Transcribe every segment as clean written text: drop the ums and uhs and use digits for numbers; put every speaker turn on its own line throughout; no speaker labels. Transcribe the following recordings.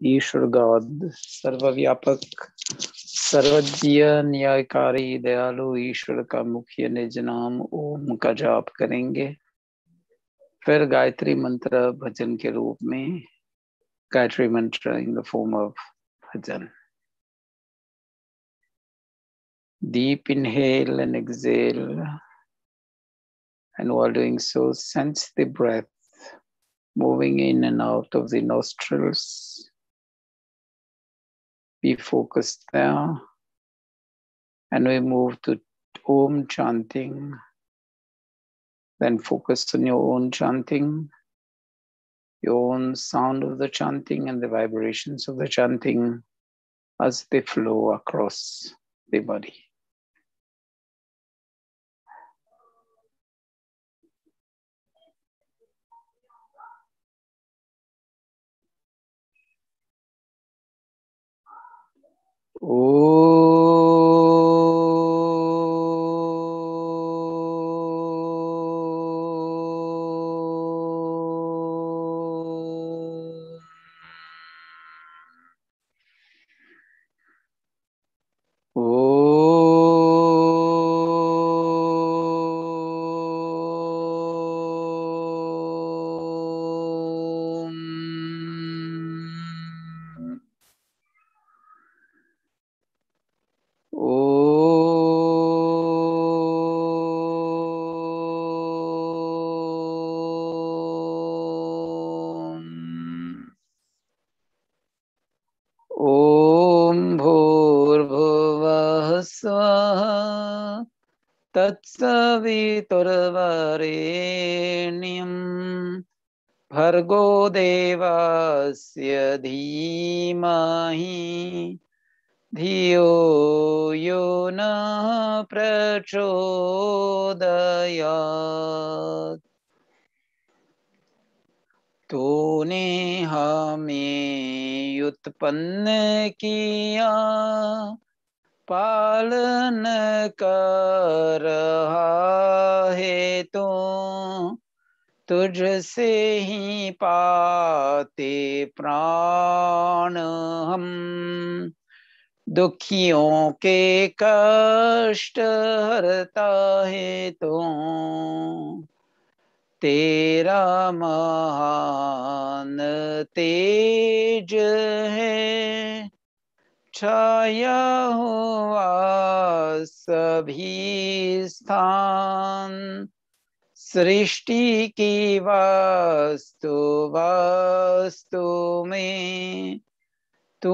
ईश्वर God सर्वव्यापक सर्वज्ञ न्यायकारी दयालु ईश्वर का मुख्य निज नाम ओम का जाप करेंगे। फिर गायत्री मंत्र भजन के रूप में, गायत्री मंत्र in the form of bhajan. Deep inhale and exhale, and while doing so, sense the breath moving in and out of the nostrils. Be focused there, and we move to Om chanting. Then focus on your own chanting, your own sound of the chanting and the vibrations of the chanting as they flow across the body. तत्सवितुर्वरेण्यं भर्गो देवस्य धीमहि धियो यो नः प्रचोदयात्। तूने हमें उत्पन्न किया, पालन कर रहा है तो तुझसे ही पाते प्राण हम। दुखियों के कष्ट हरता है तो तेरा महान तेज है। छाया हुआ सभी स्थान, सृष्टि की वास्तु वास्तु में तू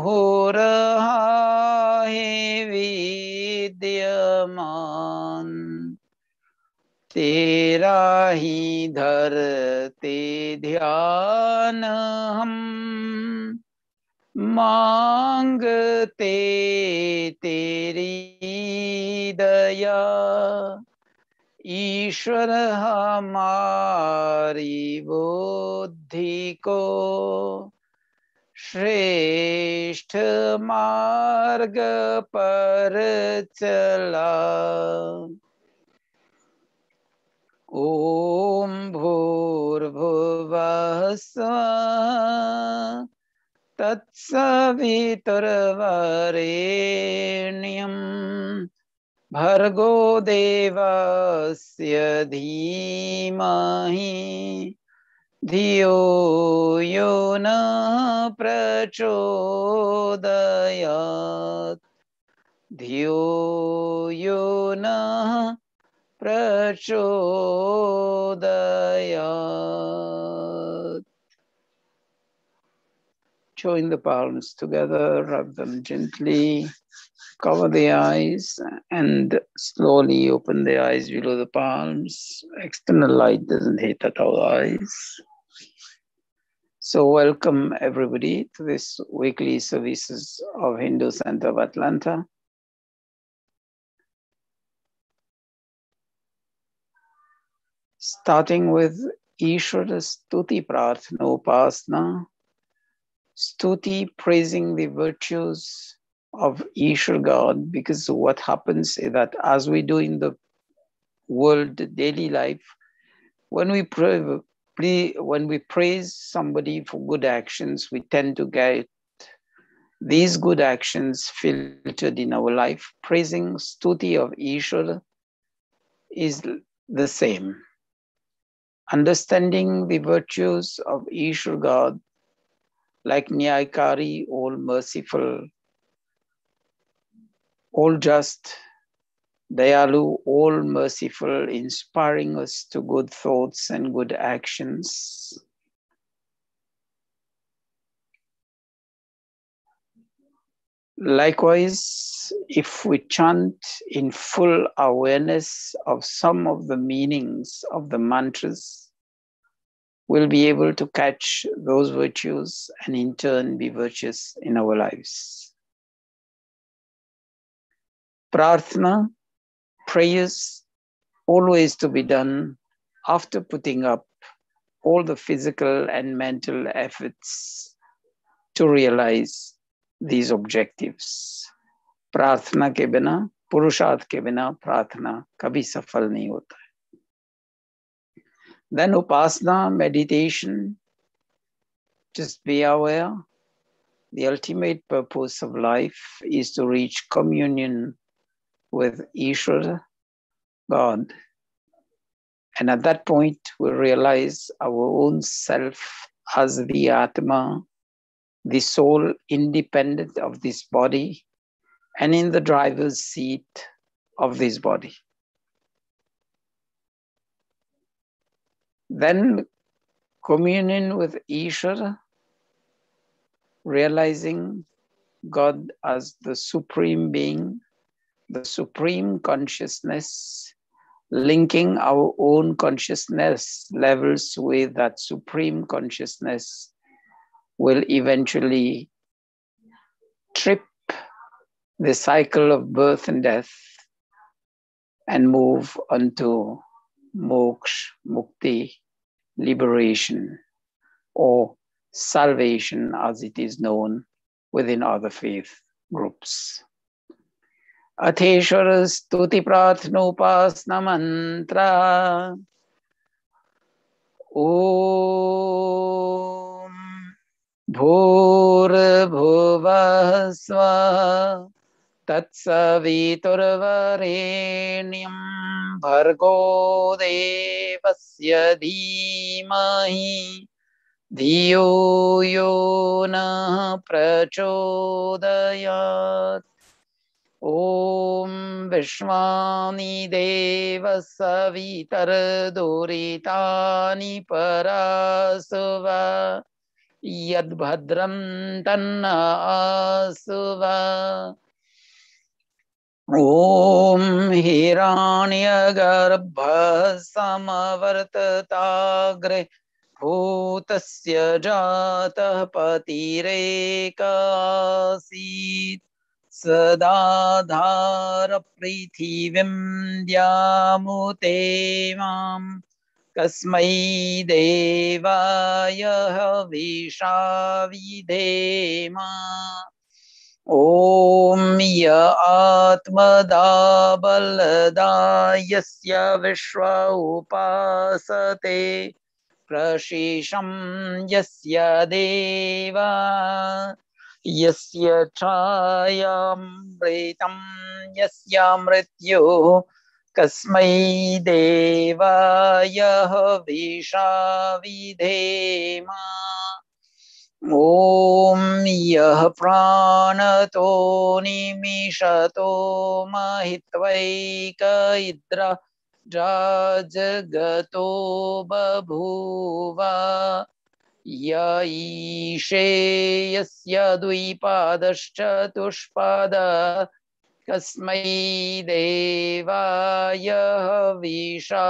हो रहा है विद्यमान। तेरा ही धरते ध्यान हम, मांगते तेरी दया। ईश्वर हमारी बुद्धि को श्रेष्ठ मार्ग पर चला। ओम भूर्भुवः स्वः तत्सवितुर्वरेण्यं भर्गो देवस्य धीमहि धियो यो नः प्रचोदयात्। धियो यो नः प्रचोदयात्। Join the palms together, rub them gently, cover the eyes, and slowly open the eyes below the palms. External light doesn't hit at our eyes. So welcome everybody to this weekly services of Hindu Center of Atlanta. Starting with Ishvara Stuti Prarthana Upasana. Stuti, praising the virtues of Ishvara God, because what happens is that as we do in the world daily life, when we when we praise somebody for good actions, we tend to get these good actions filtered in our life. Praising stuti of Ishvara is the same. Understanding the virtues of Ishvara God, like Nyayakari, all merciful, all just, Dayalu, all merciful, inspiring us to good thoughts and good actions. Likewise, if we chant in full awareness of some of the meanings of the mantras, we'll be able to catch those virtues and in turn be virtuous in our lives. Prarthana, prayers, always to be done after putting up all the physical and mental efforts to realize these objectives. प्रार्थना के बिना, पुरुषार्थ के बिना प्रार्थना कभी सफल नहीं होता है. Then upasana, meditation, just be aware. The ultimate purpose of life is to reach communion with Ishvara, God. And at that point, we realize our own self as the Atma, the soul independent of this body and in the driver's seat of this body. Then communion with Ishvara, realizing God as the supreme being, the supreme consciousness, linking our own consciousness levels with that supreme consciousness will eventually trip the cycle of birth and death and move onto moksha, mukti, liberation, or salvation as it is known within other faith groups. Atheshwara stuti prathnopasna mantra. Om Bhurabhuvah Swaha Tatsaviturvarenyam Bhargo Devasya Dhimahi Dhiyo Yona Prachodayat. Om Vishwani Deva Savitar Duritani Parasuva Yad Bhadram Tanna Asuva. Om Hiranya Garbha Samavartatagre Bhutasya Jatah Patirekasit Sadadhara Prithivim Dyamute Mam Kasmai Devaya Havisha Vidhema. Om Ya Atmada Balada Yasya Vishwa Upasate Prashisham Yasya Deva Yasya Chayam Britam Yasya Mrityu Kasmai Devaya Havisha Vidhema. Om Yah Pranato Nimishato Mahitvaika Idra Jajagato Babhuva Ya Ishe Yasya Dvipadascha Tushpada Kasmai Devaya Havisha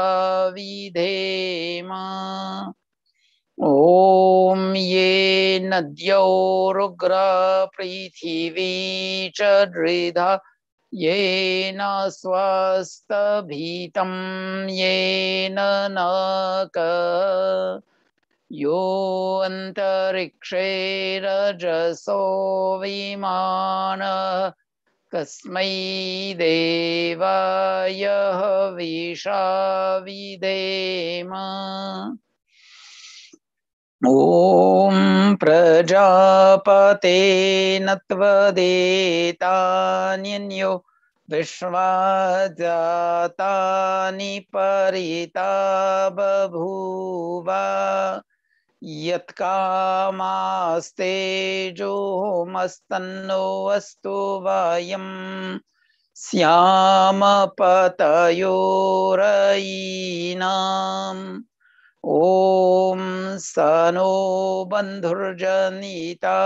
Vidhema. Om Ye Nadyo Rugra Prithivi Chadridha Ye Na Swasta Bhitam Ye Na Naka Yo Antarikshe Rajaso Vimana Kasmai Devaya Havisha Vidhema. ॐ प्रजापते नत्वदेतान्यो विश्वा जातानि परिता बभूव यत्कामास्ते जोमस्तन्नो अस्तु वायम् श्यामपतयोरयीनाम् ॐ सनो बन्धुर्जनिता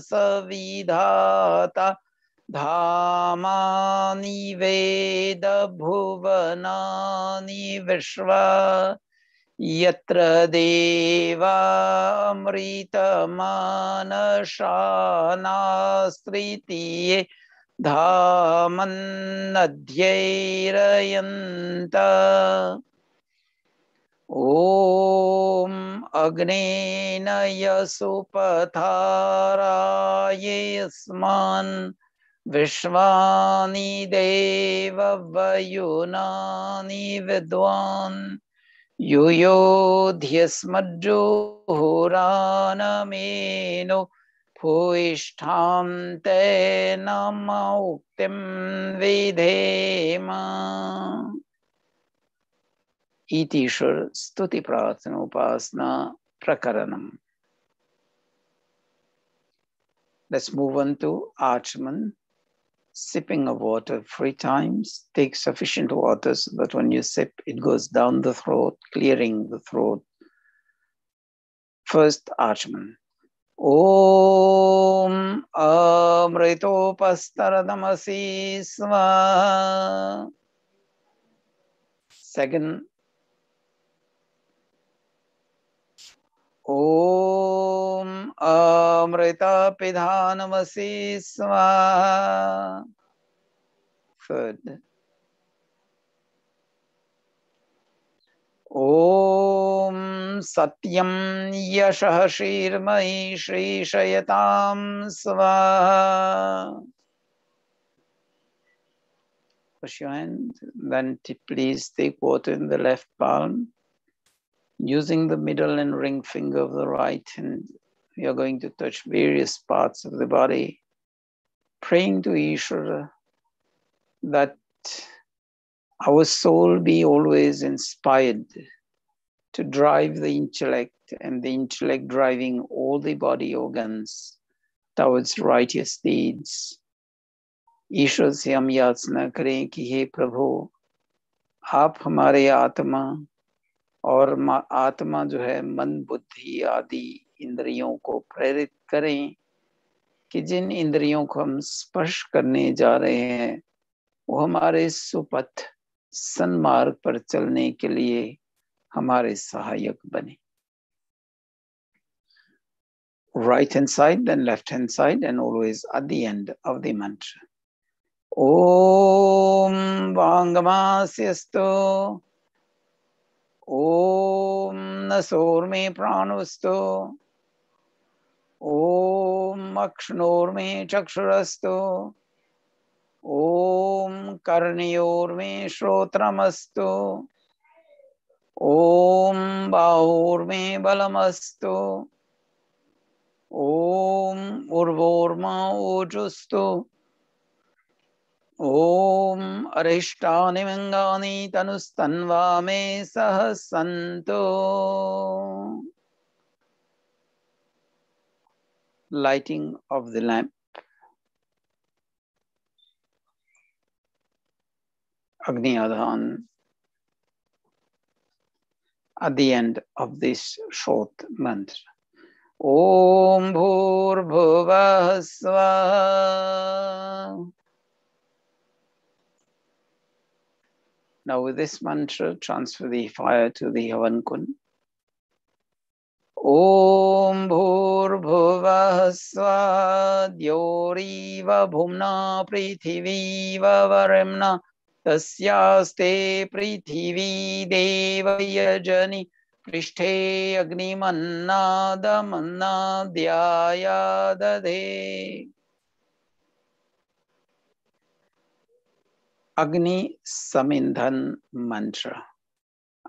सविधाता धामानि वेदभुवनानि विश्वा यत्र देवामृतमानशानास्त्रितीये धामन्नध्यैरयन्त ॐ अग्नेन यसुपथारायेऽस्मान् विश्वानि देववयुनानि विद्वान् युयोध्यस्मज्जुहोरानमेनो भूयिष्ठां तेन मौक्तिं विधेम। ईश्वर स्तुति प्रार्थना उपासना प्रकरणम. Let's move on to Archman. Sipping of water 3 times. Take sufficient water so that when you sip, it goes down the throat, clearing the throat. First Archman. Om Amritopastaradamasi Swaha. Second. Om Amrita Pidhanamasi Swaha. Third. Om Satyam Yashah Shirmai Shri Shayatam Swaha. Push your hand. Then please take water in the left palm. Using the middle and ring finger of the right hand, we are going to touch various parts of the body, praying to Ishvara that our soul be always inspired to drive the intellect, and the intellect driving all the body organs towards righteous deeds. ईश्वर से हम याचना करें कि हे प्रभु, आप हमारे आत्मा और आत्मा जो है मन बुद्धि आदि इंद्रियों को प्रेरित करें कि जिन इंद्रियों को हम स्पर्श करने जा रहे हैं वो हमारे सुपथ सन्मार्ग पर चलने के लिए हमारे सहायक बने. Right hand side, then left hand side, and always at the end of the mantra. Om Vangamasyastu. Om Nasorme Pranustu. Om Akshanorme Chakshurastu. Om Karniyorme Shrotramastu. Om Bahurme Balamastu. Om Urvorma Ojustu. Om Arishtani Mangani Tanustanva Me Sahasanto. Lighting of the lamp. Agni Adhan. At the end of this short mantra. Om Bhur Bhuvah Swaha. Now with this mantra, transfer the fire to the Havan Kund. Om Bhur Bhuvah Swaha. Dyorīva Bhumna Prithiviva Varemna. Tasyaste Prithivi Devayajani. Prishthe Agnimanna Dhyaya Dadhe. Agni Samindhan Mantra.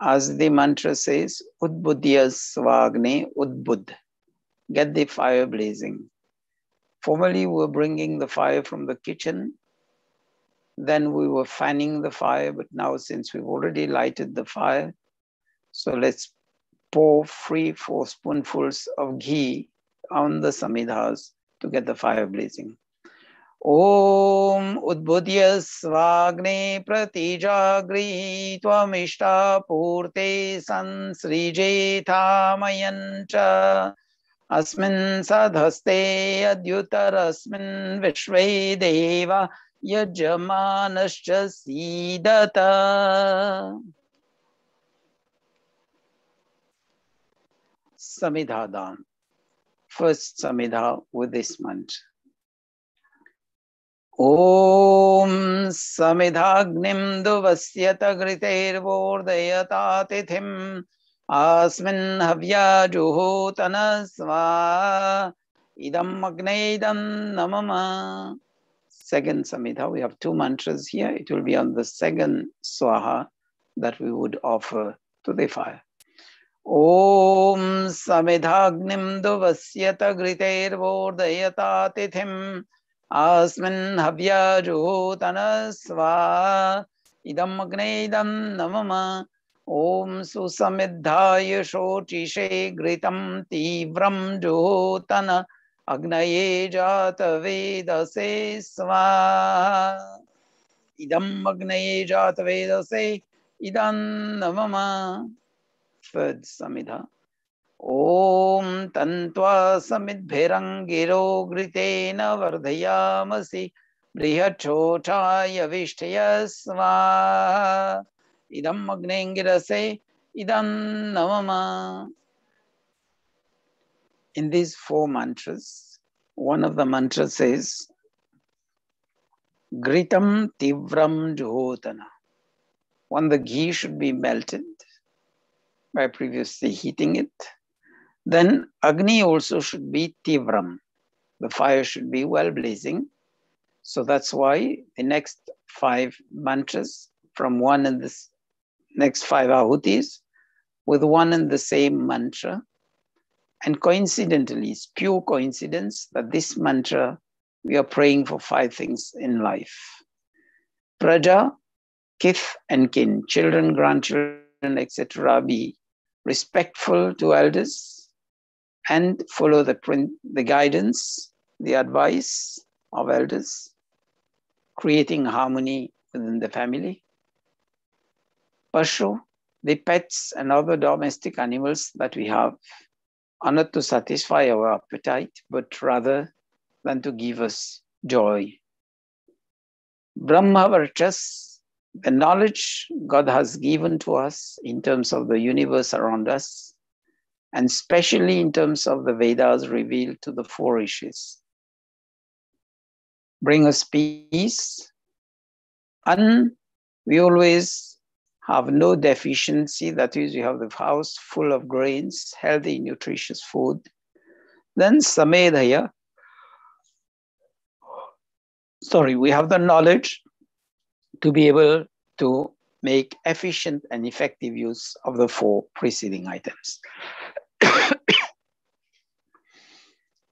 As the mantra says, Udbudhya Svagne Udbudh. Get the fire blazing. Formerly, we were bringing the fire from the kitchen. Then we were fanning the fire. But now, since we've already lighted the fire, so let's pour 4 spoonfuls of ghee on the samidhas to get the fire blazing. Om Udbudhya Svagne Pratijagri Tvamishta Purte Sansrijetamayancha Asmin Sadhaste Adyutarasmin Vishve Deva Yajamanascha Sidata. Samidhadan. First Samidha with this mantra. Om Samidhagnim Duvasyata Gritervordayata Tithim Asmin Havya Juhotana Sva Idam Agneidam Namama. Second Samidha, we have 2 mantras here. It will be on the second Swaha that we would offer to the fire. Om Samidhagnim Duvasyata Gritervordayata Tithim Asmin Havya Jotana Sva Idam Agneidam Namama. Om Susamidhaya Shotishe Gritam Tivram Jotana Agnaye Jata Vedase Sva Idam Agnaye Jata Vedase Idam Namama. Third Samidha. Om Tantva Samidbhirangiro Gritena Vardhayamasi Brihachotaya Vishtaya Sva Idam Agnengirase Idam Namama. In these 4 mantras, one of the mantras says Gritam Tivram Jhotana. One, the ghee should be melted by previously heating it. Then Agni also should be Tivram. The fire should be well blazing. So that's why the next 5 mantras from one and the next 5 ahutis with one and the same mantra. And coincidentally, it's pure coincidence that this mantra, we are praying for 5 things in life. Praja, kith and kin, children, grandchildren, etc. Be respectful to elders and follow the guidance, the advice of elders, creating harmony within the family. Pashu, the pets and other domestic animals that we have, are not to satisfy our appetite, but rather than to give us joy. Brahma Varchas, the knowledge God has given to us in terms of the universe around us, and especially in terms of the Vedas revealed to the 4 rishis. Bring us peace, and we always have no deficiency. That is, we have the house full of grains, healthy, nutritious food. Then Samedhaya, we have the knowledge to be able to make efficient and effective use of the 4 preceding items.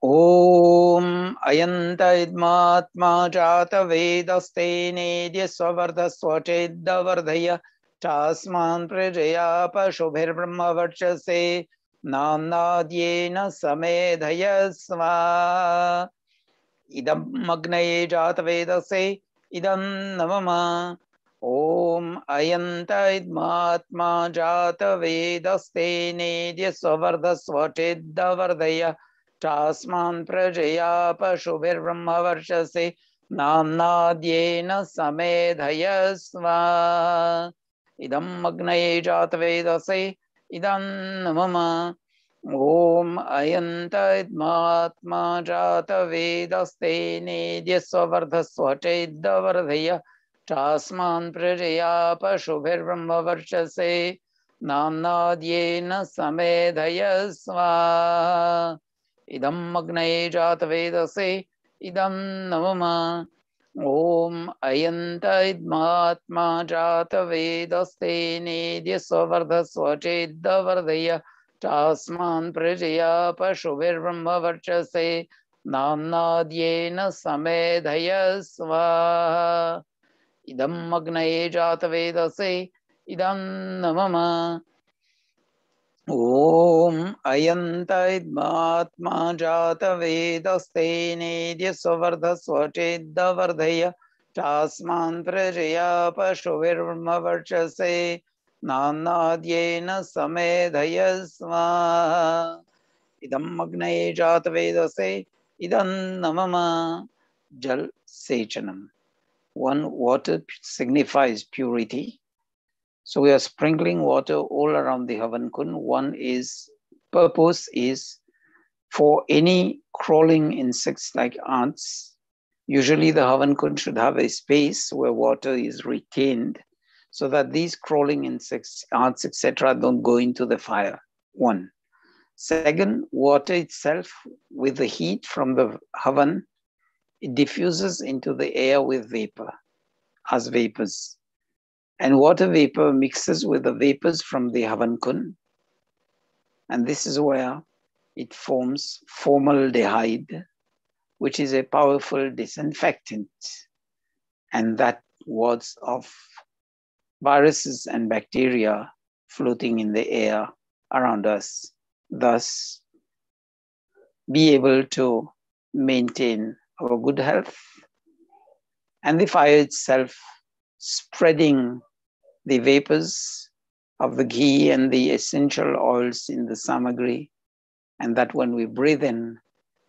Om Ayanta Idmatma Jata Vedaste Nedya Swavartha Swachedda Vardhaya Tasman Prajaya Pashubhir Brahma Varchase Nanadyena Samedhaya Sva Idam Magnaye Jata Vedase Idam Namama. Om Ayanta Idmatma Jata Vedaste Nedya Swavartha Swachedda Vardhaya Tasman Prajaya Pashubhir Brahma Varchase Namnadyena Samedhaya Sva Idam Agnaye Jata Vedase Idam Namama. Om Ayanta Idmatma Jata Vedaste Nedya Swavartha Swachedda Vardhaya Tasman Prajaya Pashubhir Brahma Varchase Namnadyena Samedhaya Sva Idam Agnaye Jata Vedase Idam Namama. Om Ayanta Idmatma Jata Vedaste Nedya Svardha Swachedda Vardaya Tasman Prajaya Pashuvir Brahma Varchase Namnadyena Samedhaya Svaha Idam Agnaye Jata Vedase Idam Namama Om Ayanta Idmatma Jata Vedaste Nedya Svardha Swachedda Vardaya Tasman Prajaya Pashuvir Varchase Nanadyena Samedhaya Svaha Idam Agnaye Jata Vedase Idam Namama Jal Sechanam. One, water signifies purity. So we are sprinkling water all around the Havan Kund. One is, purpose is for any crawling insects like ants. Usually the Havan Kund should have a space where water is retained so that these crawling insects, ants, etc. don't go into the fire. One. Second, water itself with the heat from the Havan, it diffuses into the air with vapor, as vapors. And water vapor mixes with the vapors from the Havan Kund. And this is where it forms formaldehyde, which is a powerful disinfectant. And that wards off viruses and bacteria floating in the air around us. Thus, be able to maintain our good health. And the fire itself spreading the vapors of the ghee and the essential oils in the samagri, and that when we breathe in,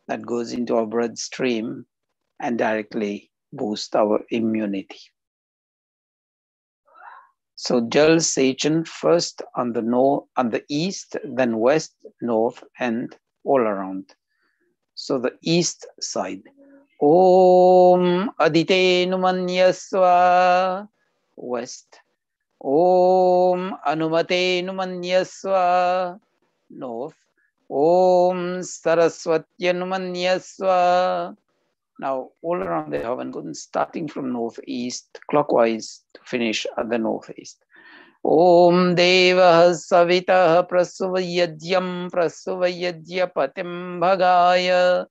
that goes into our bloodstream and directly boosts our immunity. So Jal Sechan first on the east, then west, north, and all around. So the east side. Om Adite Numanyaswa, west. Om Anumate Numanyaswa, north. Om Saraswatya Numanyaswa. Now, all around the Havan Kund, starting from northeast, clockwise to finish at the northeast. Om Devah Savitah Prasuvayadyam Prasuvayadyapatim Bhagaya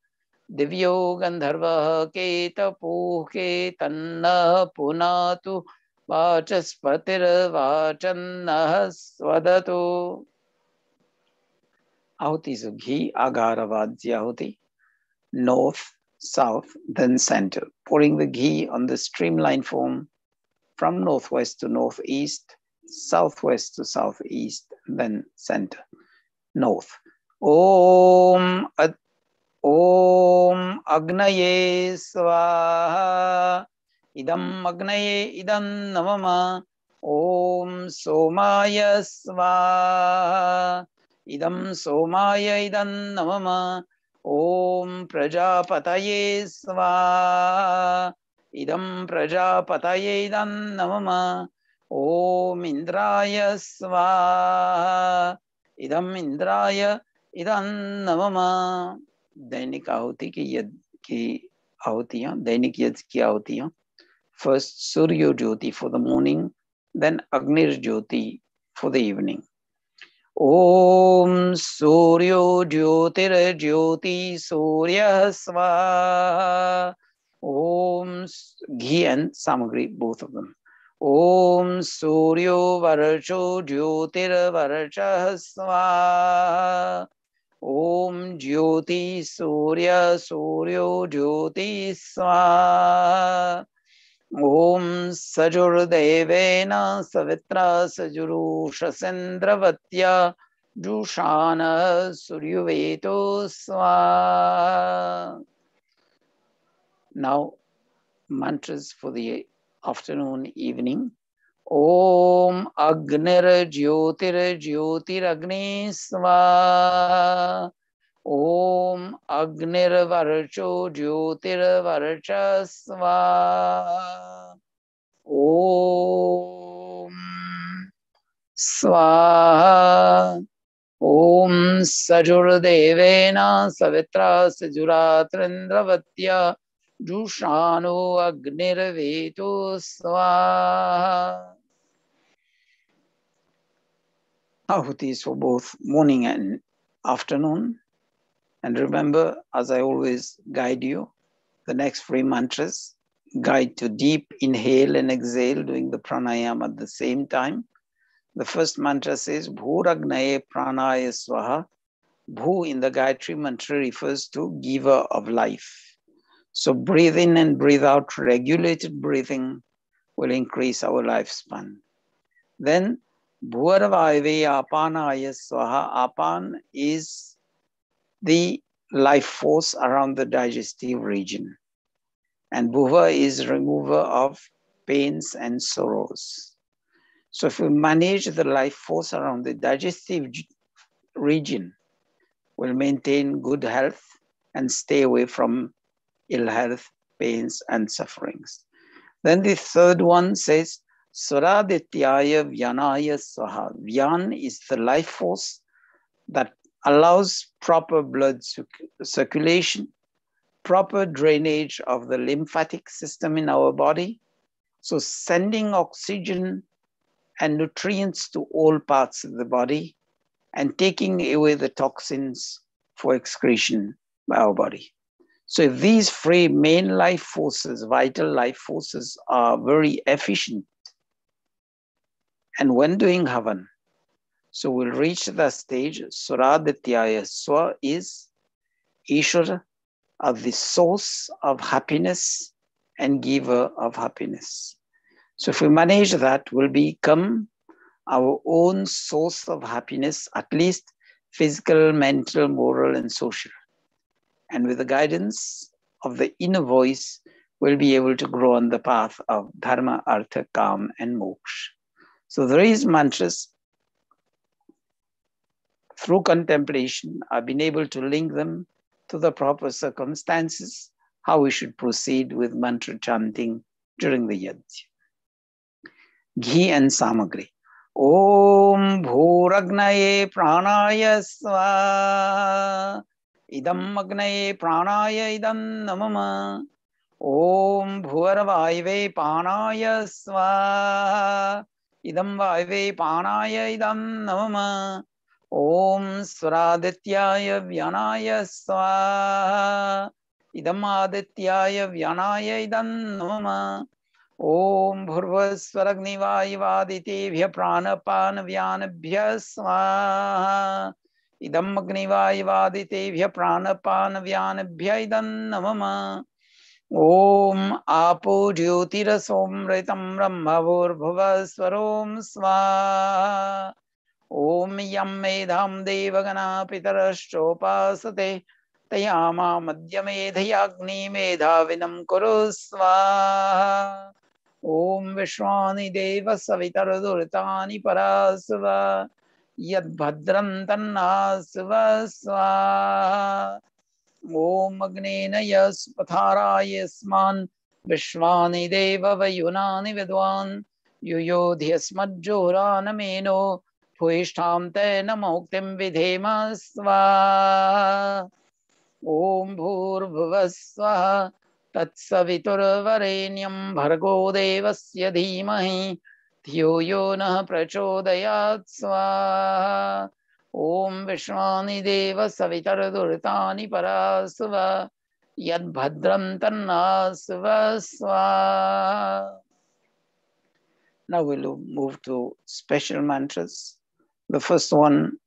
Divyo Gandharva Keta Puke Tanna Punatu Vachaspatir Vachanna Swadatu. Ahuti is ghee, agaravadya ahuti. North, south, then center. Pouring the ghee on the streamline form from northwest to northeast, southwest to southeast, then center. North. Om Agnaye Swaha. Idam Agnaye Idam Namama. Om Somaya Swaha. Idam Somaya Idam Namama. Om Prajapataye Swaha. Idam Prajapataye Idam Namama. Om Indraya Swaha. Idam Indraya Idam Namama. दैनिक आहुति की यज्ञ की आहुतियां, दैनिक यज्ञ की आहुतियां. First Surya Jyoti for the morning, then Agnir Jyoti for the evening. Om Suryo Jyotir Jyoti Surya Swaha. Om ghee and samagri, both of them. Om Suryo Varcho Jyotir Varcha Swaha. Om Jyoti Surya Suryo Jyoti Swaha. Om Sajur Devena Savitra Sajurusha Sendravatya Jushana Suryuveto Swaha. Now, mantras for the afternoon, evening. Om Agnir Jyotir Jyotir Agni Swaha. Om Agnir Varcho Jyotir Varcha Swaha. Om Swaha. Om Sajur Devena Savitra Sajuratrindраvatya Jushano Agnirveto Swaha. Ahutis for both morning and afternoon. And remember, as I always guide you, the next 3 mantras guide to deep inhale and exhale, doing the pranayama at the same time. The first mantra says, Bhuragnaye pranaya swaha. Bhu in the Gayatri mantra refers to giver of life. So breathe in and breathe out, regulated breathing will increase our lifespan. Then Bhuarvaive apanaya swaha. Apan is the life force around the digestive region. And Bhuva is remover of pains and sorrows. So if we manage the life force around the digestive region, we'll maintain good health and stay away from ill health, pains, and sufferings. Then the third one says, Swaradityaya Vyanaya Swaha. Vyan is the life force that allows proper blood circulation, proper drainage of the lymphatic system in our body. So sending oxygen and nutrients to all parts of the body and taking away the toxins for excretion by our body. So if these 3 main life forces, vital life forces, are very efficient, and when doing Havan, so we'll reach the stage, Suradityaya Swa is Ishvara, of the source of happiness and giver of happiness. So if we manage that, we'll become our own source of happiness, at least physical, mental, moral, and social. And with the guidance of the inner voice, we'll be able to grow on the path of Dharma, Artha, Kam, and Moksha. So these mantras, through contemplation, I've been able to link them to the proper circumstances, how we should proceed with mantra chanting during the yajna. Ghee and samagri. Om Bhuragnaye Pranaya Swaha. Idam Agnaye Pranaya Idam Namama. Om Bhuarvaive Panaya Swaha. Idam Vaive Panaya Idam Namama. Om Swaradityaya Vyanaya Swaha. Idam Adityaya Vyanaya Idam Namama. Om Bhurvaswaragnivaivaditevya Pranapan Vyanabhya Swaha. Idam Agnivaivaditevya Pranapan Vyanabhya Idam Namama. Om Apo Jyotirasomritam Brahmavurбhuvaswarom Swaha. Om Yam Medham Devagana Pitarashchopasate Tayama Madhyamedhayagni Medhavinam Kuru Swaha. Om Vishwani Deva Savitaradurtani Parasva Yad Bhadram Tannasva Swaha. Om Agnena Yas Pathara Yasman Vishwani Deva Vayunani Vidwan Yuyodhyasmajjora Nameno Puishtam Te Namoktim Vidhema Swaha. Om Bhurvasvaha Tatsaviturvarenyam Bhargo Devasya Dhimahi Dhiyo Yo Nah Prachodayat Swaha. Om Vishwani Deva Savitaradurtani Parasva Yad Bhadram Tannasva Swaha. Now we'll move to special mantras. The first one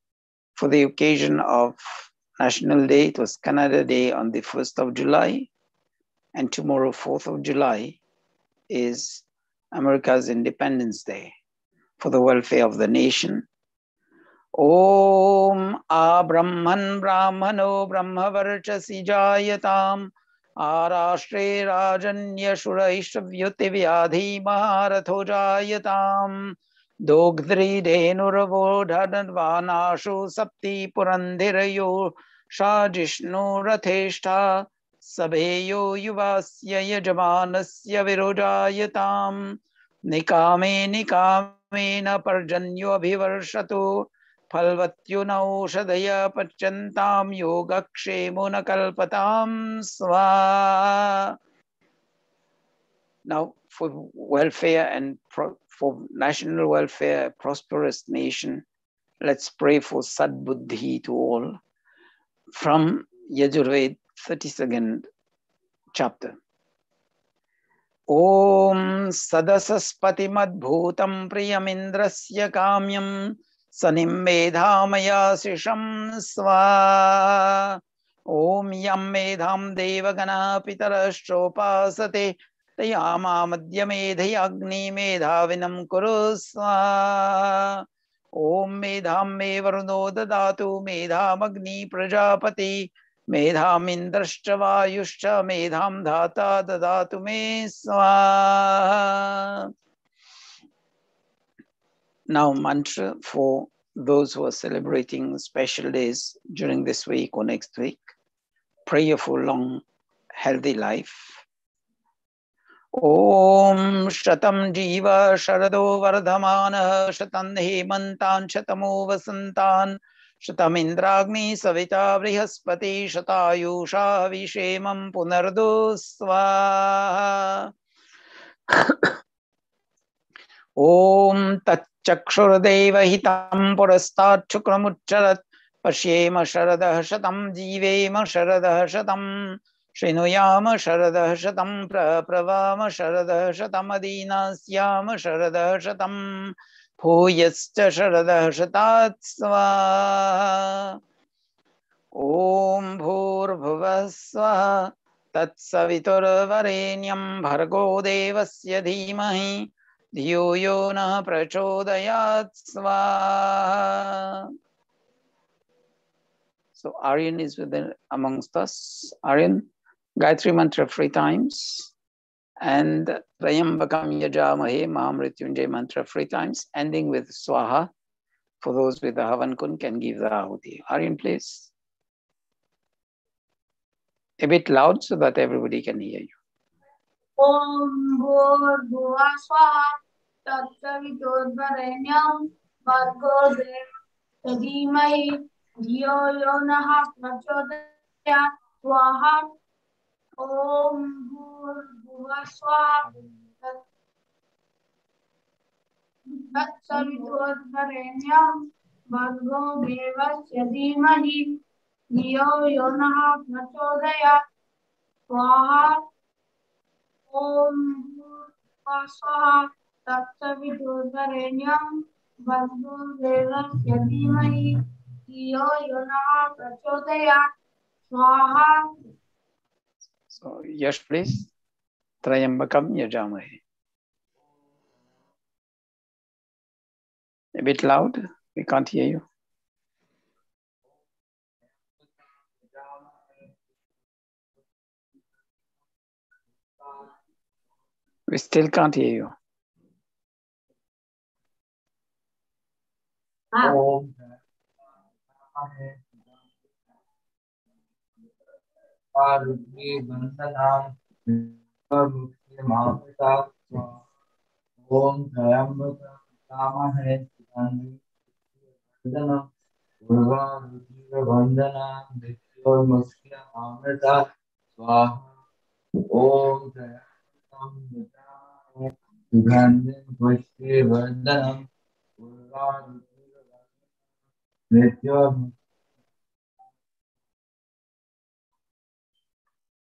for the occasion of National Day, it was Canada Day on the 1st of July, and tomorrow, 4th of July, is America's Independence Day. For the welfare of the nation, Om Abrahman Brahmano Brahmavarchasi Jayatam Arashtre Rajanya Shuraishtavyuti Vyadhi Maharatho Jayatam Dogdri Dhenuravodhanvanashu Sapti Purandhirayo Shajishnu Ratheshta Sabheyo Yuvasya Yajamanasya Virojayatam Nikame Nikamena Parjanyo Abhivarshatu Phalvatyunaushadaya Pachantam Yogakshemuna Kalpatam Swaha. Now, for welfare and for national welfare, a prosperous nation, let's pray for Sadbuddhi to all. From Yajurved, 32nd chapter. Om Sadasaspatimad Priyamindrasya Kamyam Sanim Medhamaya Sisham Sva. Om Yam Medham Devagana Pitarashopasate Tayama Madhyamedhi Agni Medhavinam Kurusva. Om Medham Me Varuno Dadatu Medham Agni Prajapati Medham Indrashcha Vayushcha Medham Dhata Dadatu Me Swaha. Now mantra for those who are celebrating special days during this week or next week. Prayer for long, healthy life. Om Shatam Jiva Sharado Vardhamana Shatan Hemantan Shatamo Vasantan Shatam Indragni Savita Brihaspati Shatayusha Vishemam Punardo Swaha. Om Tatchakshurdeva Hitam Purastat Chukramucharat Pashyema Sharadah Shatam Jivema Sharadah Shatam Shinuyama Sharadah Shatam Pravama Sharadah Shatam Adinasyama Sharadah Shatam Bhuyascha Sharadah Shatat Swaha. Om Bhurbhuvah Swaha Tatsaviturvarenyam Bhargo Devasya Dhimahi Dhiyo yo na prachodayat swaha. So Aryan is within amongst us. Aryan, Gayatri mantra 3 times, and Trayambakam Yajamahe Mahamrityunjay mantra 3 times, ending with Swaha. For those with the Havan Kun can give the Ahuti. Aryan, please. A bit loud so that everybody can hear you.
Om Bhurbhuvah Swaha Tatsaviturvarenyam Bhargo Devasya Dhimahi Dhiyo yo nah prachodayat Swaha. Om Bhurbhuvah Swaha Tatsaviturvarenyam Bhargo Devasya Dhimahi Dhiyo yo nah prachodayat Swaha. Om Bhurbhuvah Swaha Tatsaviturvarenyam Bhargo Devasya Dhimahi Dhiyo yo nah prachodayat Swaha.
So Yash, please. Trayambakam Yajamahe. A bit loud. We can't hear you. We still can't hear you.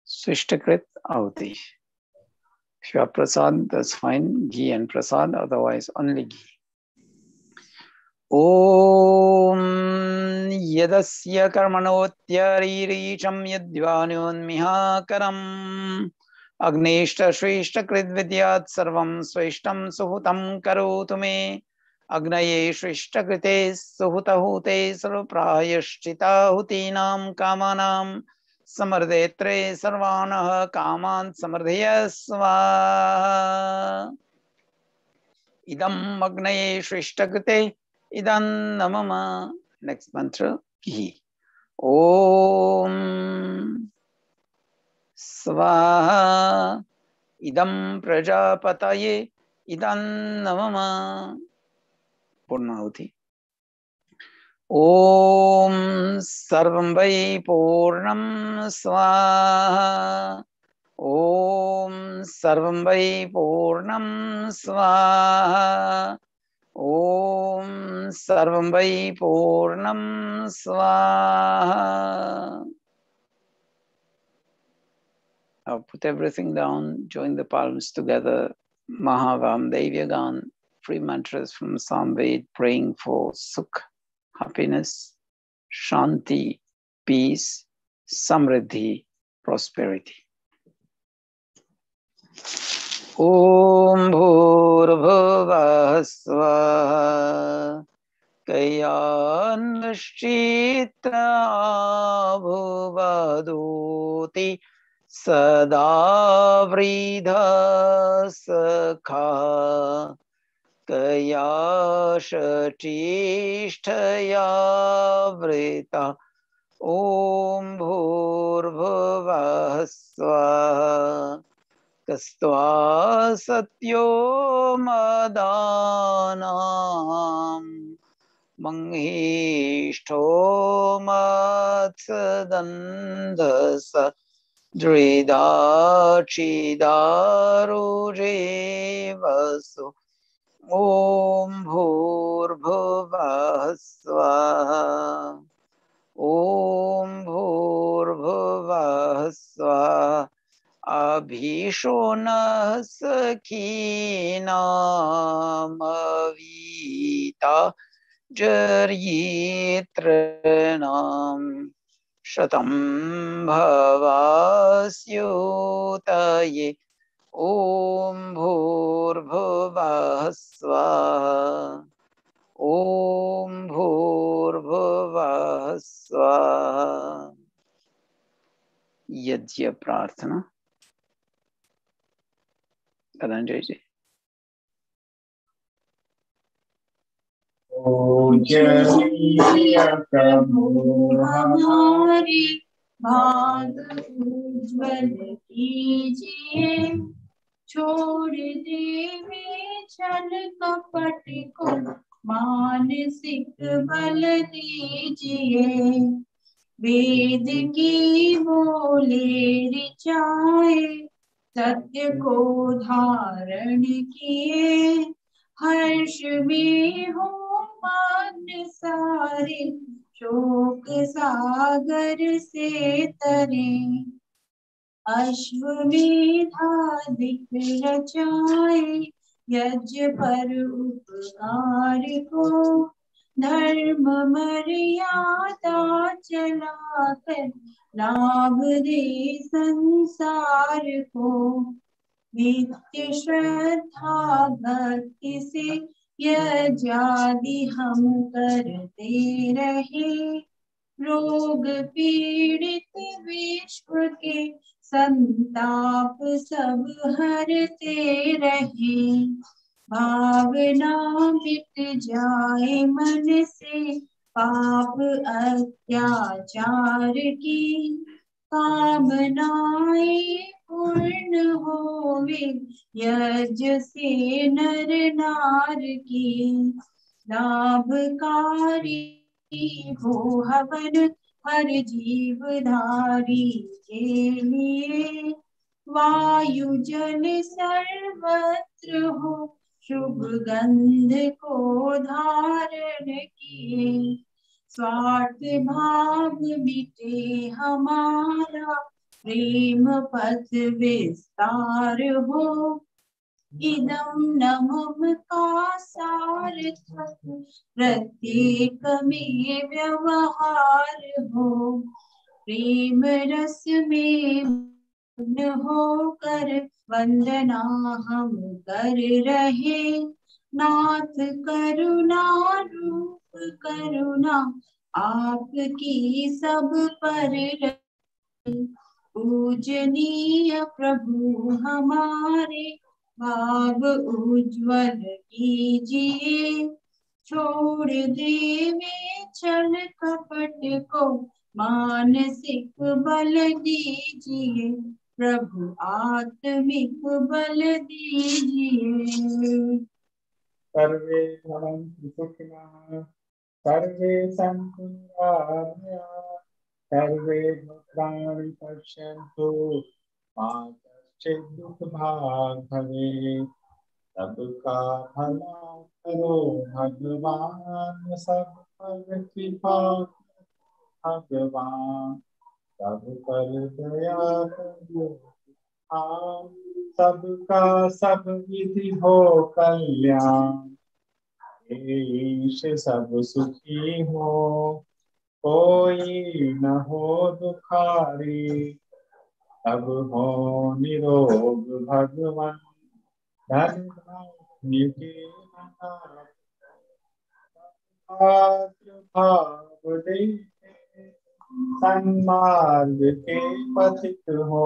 Swishtakrit Ahuti. If you have prasad, that's fine. Ghee and prasad, otherwise only ghee. Om Yadasya Karmanotyaririsham Yadvanyonmihakaram Agneshta Shrishta Kridvidyat Sarvam Swishtam Suhutam Karotu Me Agnaye Shrishta Krite Suhutahute Sarvaprayashchita Hutinam Kamanam Samardetre Sarvanah Kaman Samardhya Swaha. Idam Agnaye Shrishta Krite Idam Namama. Next mantra, Ghee. Om Swaha Idam Prajapataye Idam Namama. Purnahuti. Om Sarvam Vai Purnam Swaha. Om सर्वं वै पूर्णं स्वाहा ॐ सर्वं वै पूर्णं स्वाहा. Put everything down, join the palms together. Mahavam Devyagan, free mantras from Samved, praying for Sukh, happiness, Shanti, peace, Samriddhi, prosperity. Om Bhurbhuvah Swaha Kayanashchitra Bhuvadoti Sada Vridha Sakha Kaya Shatishtaya Vrita Om Bhurbhuvah Swaha Kastva Satyo Madanam Manghishto Matsadandasa Drida Chidaru Vasu Om Bhurbhuvah Swaha Om Bhurbhuvah Swaha Abhishona Sakhina Mavita Jaryitranam Shatam Bhavasyutaye Om Bhurbhuvah Swaha Om Bhurbhuvah Swaha. Yajya Prarthana. Dhananjay ji.
पूज्य प्रभु हमारे भाग उज्ज्वल कीजिए, छोड़ देवे छल कपट को मानसिक बल दीजिए। वेद की बोले ऋचाए सत्य को धारण किए, हर्ष में हो मान सारे शोक सागर से तरे। अश्वमेधाधिक रचाए यज्ञ पर उपकार को, धर्म मर्यादा चलाकर लाभ दे संसार को। नित्य श्रद्धा भक्ति से यज्ञादि हम करते रहे, रोग पीड़ित विश्व के संताप सब हरते रहे। भावना मिट जाए मन से पाप अत्याचार की, कामनाएं पूर्ण होवे यज्ञ से नर नार की। लाभकारी हो हवन हर जीवधारी के लिए, वायु जल सर्वत्र हो शुभ गंध को धारण किए। स्वार्थ भाव मिटे हमारा प्रेम पथ विस्तार हो, इदम न मम का सार्थक प्रत्येक में व्यवहार हो। प्रेम रस में मग्न होकर वंदना हम कर रहे, नाथ करुणा रूप करुणा आपकी सब पर रहे। पूजनीय प्रभु हमारे भाव उज्ज्वल कीजिए, छोड़ देवे छल कपट को मानसिक बल दीजिए। प्रभु आत्मिक बल दीजिए।
सर्वे भवन्तु सुखिनः, सर्वे सन्तु निरामया, सर्वे भद्राणि पश्यन्तु मा चिदुख भाग भवे सबका भला करो भगवान सब पर कृपा भगवान सब पर दया करो हाँ सबका सब विधि हो कल्याण ईश सब सुखी हो कोई न हो दुखारी सब हो निरोग भगवान धन धान्य के पात्र भाव देते सन्मार्ग के पथित हो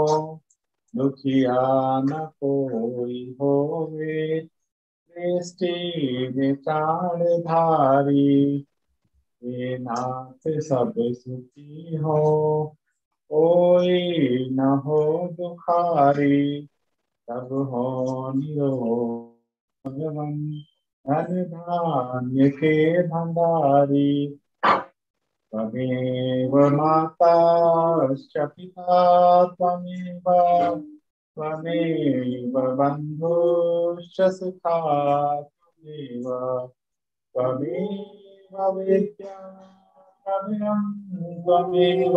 दुखिया न कोई होवे दृष्टि में प्राण धारी हे नाथ सब सुखी हो कोई न हो दुखारी सब हो निरोग भगवान धन धान्य के भंडारी त्वमेव माता पिता त्वमेव त्वमेव बन्धुश्च सखा त्वमेव त्वमेव विद्या त्वमेव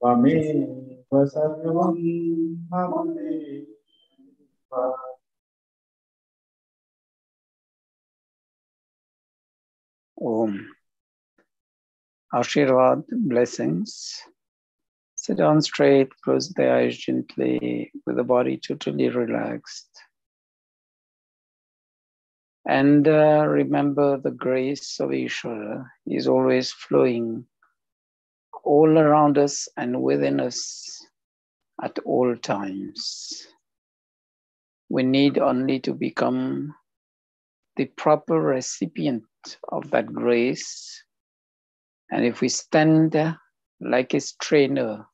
त्वमेव सर्वं मम देव
Om. Ashirvad, blessings. Sit on straight, close the eyes gently, with the body totally relaxed. And remember the grace of Ishvara is always flowing all around us and within us at all times. We need only to become the proper recipient of that grace. And if we stand like a strainer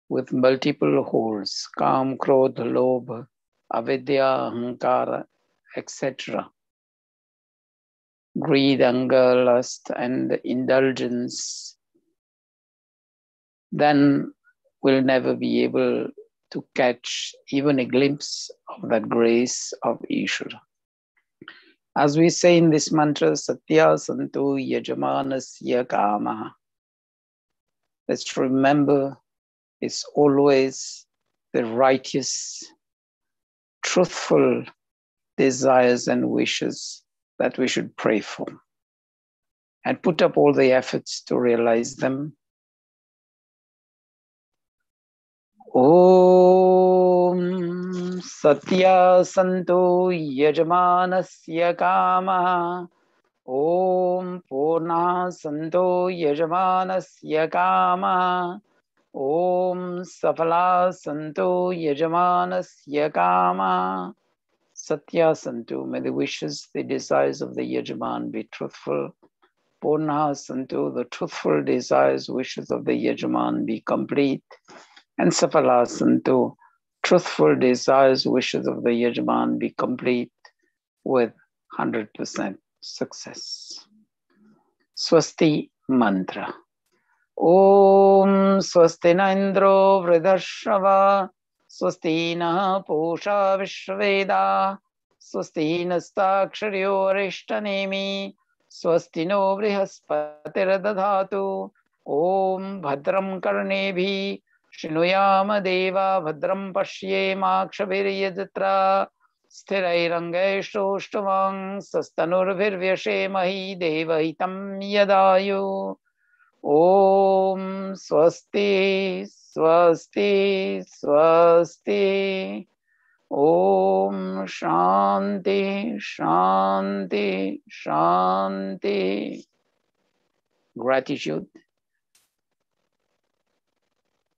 with multiple holes, Kam, Krodha, Lobha, Avidya, Ahankara, etc., greed, anger, lust, and indulgence, then we'll never be able to catch even a glimpse of that grace of Ishvara. As we say in this mantra, Satya Santu Yajamanasya Kama, let's remember it's always the righteous, truthful desires and wishes that we should pray for and put up all the efforts to realize them. Om Satya Santu Yajamanasya Kama Om Purna Santu Yajamanasya Kama Om Safala Santu Yajamanasya Kama Satya Santu, may the wishes, the desires of the Yajaman be truthful. Purna Santu, the truthful desires, wishes of the Yajaman be complete. And Safala Santu, truthful desires, wishes of the Yajaman be complete with 100% success. Swasti Mantra. Om Swasti na Indro Vridharshava Swasti na Pusha Vishveda Swasti nastaksharyo Arishtanemi Swasti no Brihaspatira Dadhatu Om Bhadram Karnebhi Shinuyama Deva Bhadram Pashyema Kshabhiryajatra Sthirairangaishtoshtamang Sastanurvirvyashemahi Devahitam Yadayu Om Swasti Swasti Swasti Om Shanti Shanti Shanti. Gratitude.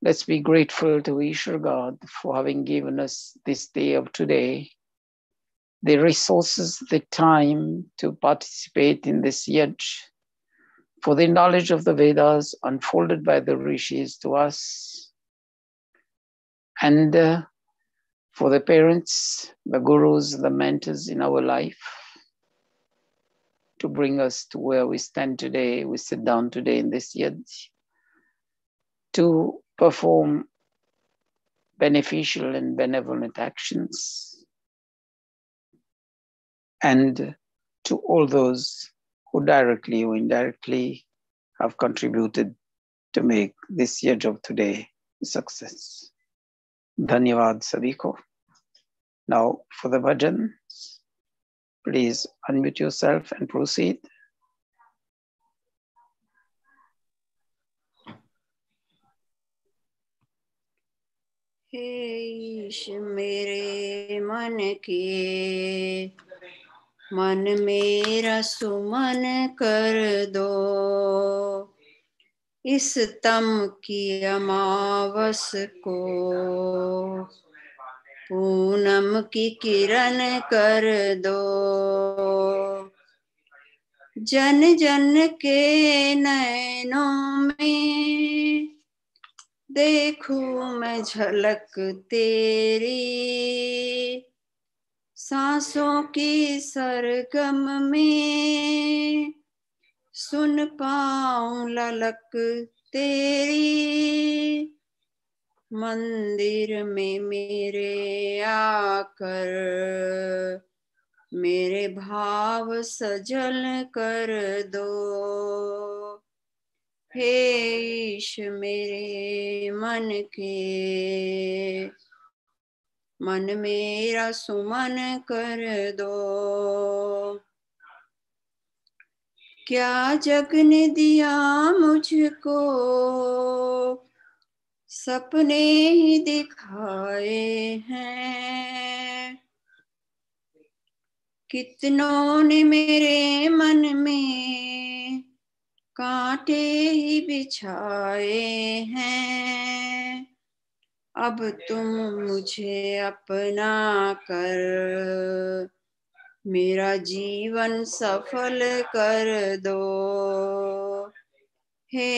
Let's be grateful to Ishvara God for having given us this day of today, the resources, the time to participate in this yajna, for the knowledge of the Vedas unfolded by the rishis to us, and for the parents, the gurus, the mentors in our life, to bring us to where we stand today, we sit down today in this yaj, to perform beneficial and benevolent actions, and to all those who directly or indirectly have contributed to make this yaj of today a success. Dhanyavad sabhi ko. Now for the bhajan, please unmute yourself and proceed.
हे ईश मेरे मन के, मन मेरा सुमन कर दो, इस तम की अमावस को पूनम की किरण कर दो। जन जन के नैनों में देखूं मैं झलक तेरी, सांसों की सरगम में सुन पाऊं ललक तेरी। मंदिर में मेरे आकर मेरे भाव सजल कर दो। हे ईश मेरे मन के, मन मेरा सुमन कर दो। क्या जग ने दिया मुझको, सपने ही दिखाए हैं। कितनों ने मेरे मन में कांटे ही बिछाए हैं। अब तुम मुझे अपना कर मेरा जीवन सफल कर दो। हे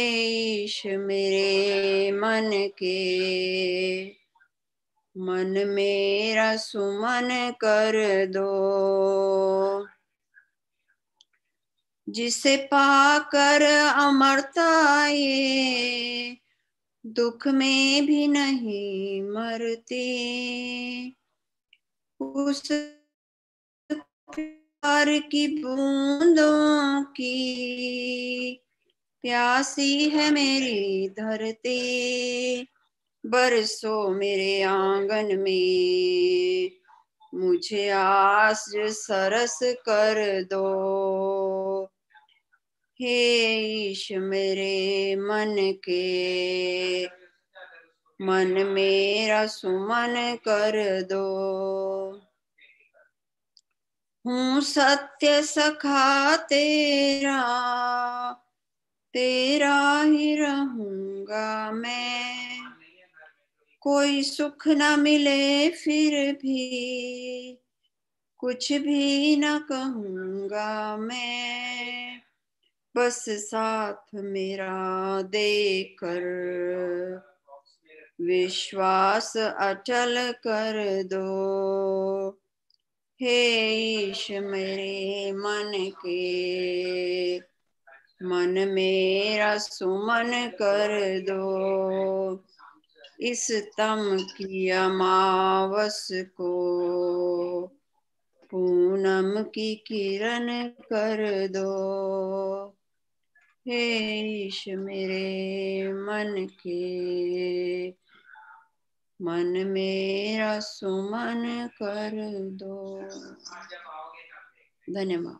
ईश मेरे मन के, मन मेरा सुमन कर दो। जिसे पाकर अमरता ये दुख में भी नहीं मरती, उस प्यार की बूंदों की प्यासी है मेरी धरती। बरसों मेरे आंगन में मुझे आस सरस कर दो। हे ईश मेरे मन के, मन मेरा सुमन कर दो। हूँ सत्य सखा तेरा, तेरा ही रहूंगा मैं। कोई सुख न मिले फिर भी कुछ भी न कहूँगा मैं। बस साथ मेरा देकर विश्वास अचल कर दो। हे ईश मेरे मन के, मन मेरा सुमन कर दो। इस तम की अमावस को पूनम की किरण कर दो। हे ईश मेरे मन के, मन मेरा सुमन कर दो। धन्यवाद।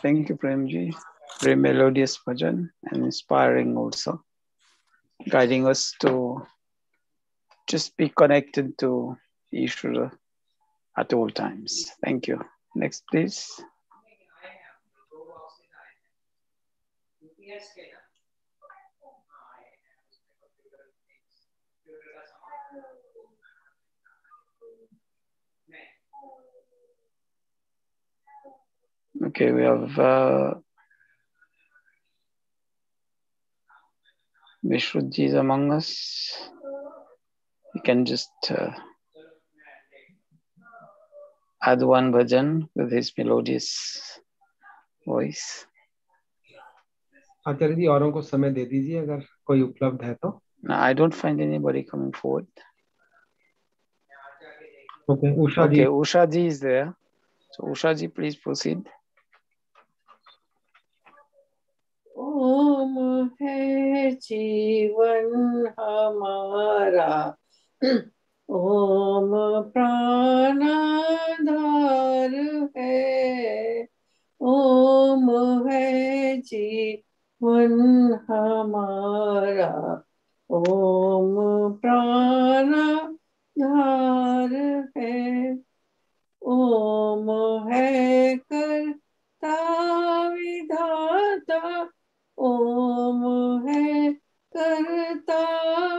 Thank you, Premji. Very melodious bhajan and inspiring also, guiding us to just be connected to Ishvara at all times. Thank you. Next, please. Okay, we have Vishruji is among us. You can just add one bhajan with his melodious voice.
आचार्य जी औरों को समय दे दीजिए अगर कोई उपलब्ध है तो.
No, I don't find anybody coming forward.
Okay, Usha ji.
Okay, Usha ji is there. So Usha ji, please proceed.
ओम है जीवन हमारा, ओम प्राणाधार है, ओम है जीवन हमारा, ओम प्राणाधार है, ओम है कर्ता विधाता, ओम है कर्ता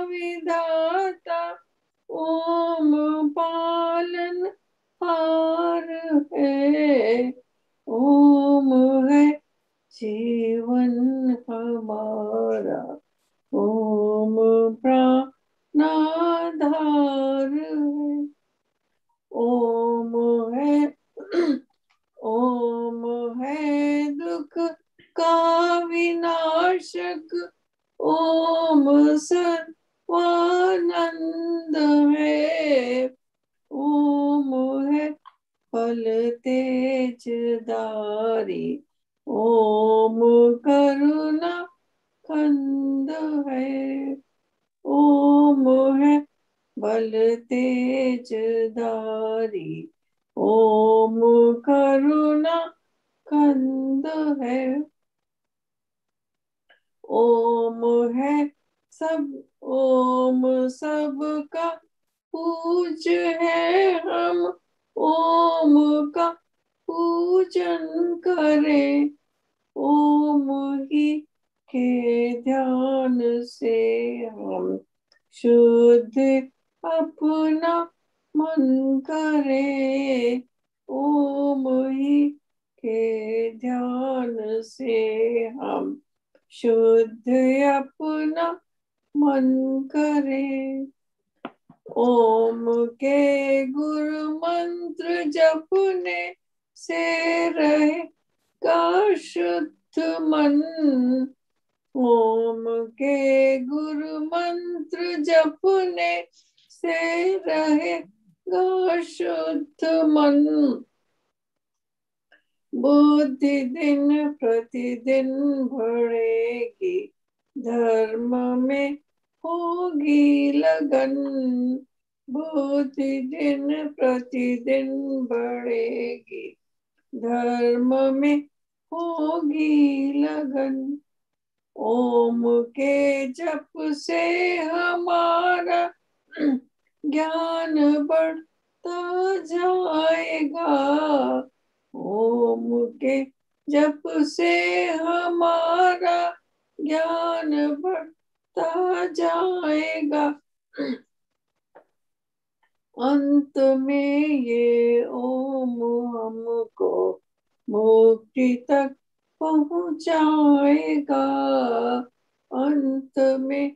विधाता, ओम पालन हार है, ओम है जीवन हमारा, ओम प्राणाधार है, ओम है ओम है दुख का विनाशक, ओम सर्वानंद है, ओम है फल तेजदारी, ओम करुणा खंड है, ओम है बल तेजदारी, ओम करुणा कंद है, ओम है ओम सबका पूज है हम, ओम का पूजन करें, ओम ही के ध्यान से हम शुद्ध अपना मन करे, ओम ही के ध्यान से हम शुद्ध अपना मन करे, ओम के गुरु मंत्र जपने से रहेगा शुद्ध मन, ओम के गुरु मंत्र जपने से रहेगा शुद्ध मन, बुद्धि दिन प्रतिदिन बढ़ेगी, धर्म में होगी लगन, बुद्धि दिन प्रतिदिन बढ़ेगी, धर्म में होगी लगन, ओम के जप से हमारा ज्ञान बढ़ता जाएगा, ओम के जप से हमारा ज्ञान बढ़ता जाएगा, अंत में ये ओम हमको मुक्ति तक पहुंचाएगा, अंत में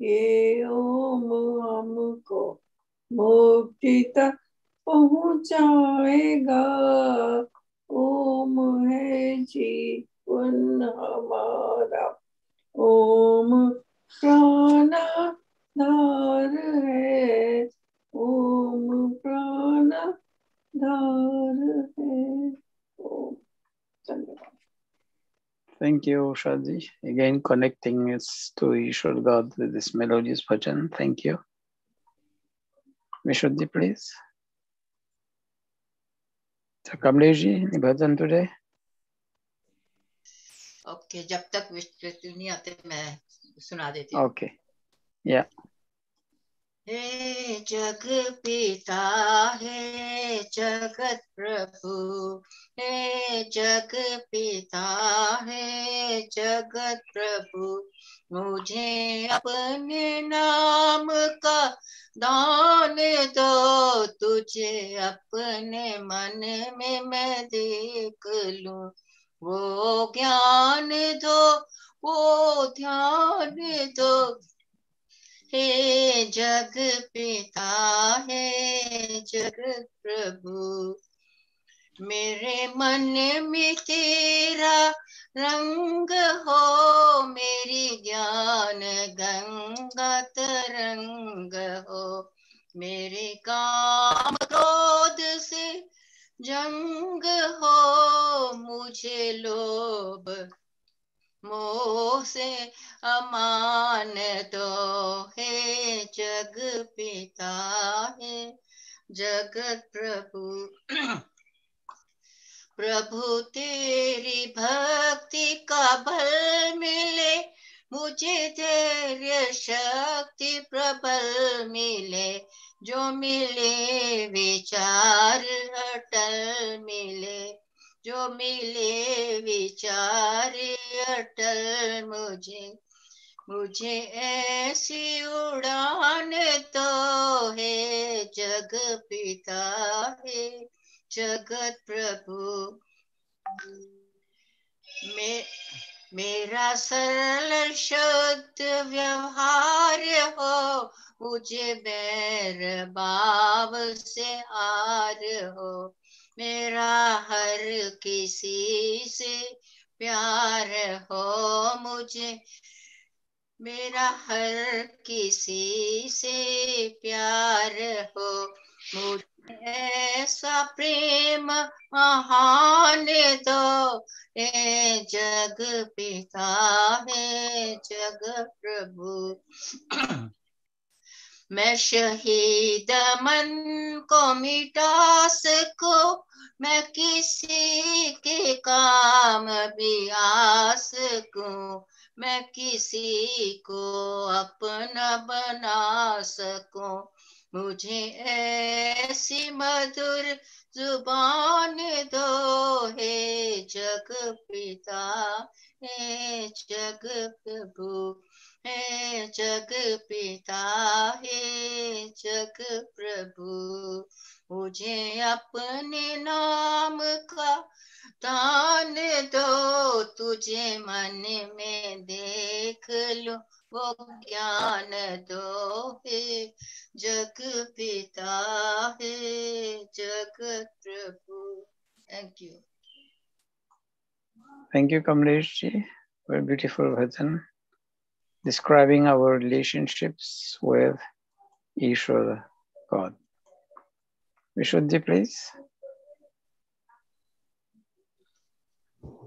ये ओम हमको मुक्ति तक पहुंचाएगा, ओम है जीवन हमारा, ओम प्राणाधार है, ओम प्राणाधार है, ओम धन्यवाद.
Thank you, Usha ji. Again, connecting us to Ishwar God with this melodious bhajan. Thank you. Vishwat ji, please. So, Kamlesh ji, any bhajan today?
Okay, जब तक विश्वती नहीं आते मैं सुना देती हूँ.
Okay. Yeah.
हे जग पिता, हे जगत प्रभु, हे जग पिता, हे जगत प्रभु, मुझे अपने नाम का दान दो, तुझे अपने मन में मैं देख लूं, वो ज्ञान दो, वो ध्यान दो, हे जग पिता, हे जगत प्रभु, मेरे मन में तेरा रंग हो, मेरी ज्ञान गंगा तरंग हो, मेरे काम क्रोध से जंग हो, मुझे लोभ मोह से अमान दो, हे जग पिता है जगत प्रभु। प्रभु तेरी भक्ति का बल मिले, मुझे धैर्य शक्ति प्रबल मिले, जो मिले विचार अटल मिले, जो मिले विचार अटल मुझे ऐसी उड़ान तो है जग पिता है जगत प्रभु। मेरा सरल शुद्ध व्यवहार हो, मुझे बैर भाव से आर हो, मेरा हर किसी से प्यार हो, मुझे मेरा हर किसी से प्यार हो, मुझे ऐसा प्रेम महान दो, हे जग पिता है जग प्रभु। मैं शहीद मन को मिटा सकूं, मैं किसी के काम भी आ सकूं, मैं किसी को अपना बना सकूं, मुझे ऐसी मधुर जुबान दो, हे जग पिता हे जग प्रभु, हे जग पिता हे जग प्रभु। मुझे अपने नाम का दान दो, तुझे मन में देख लो वो ज्ञान दो, हे जग पिता हे जगत प्रभु। Thank you.
Thank you, Kamlesh ji. Very beautiful bhajan describing our relationships with Ishwara, God. Vishuddhi, please.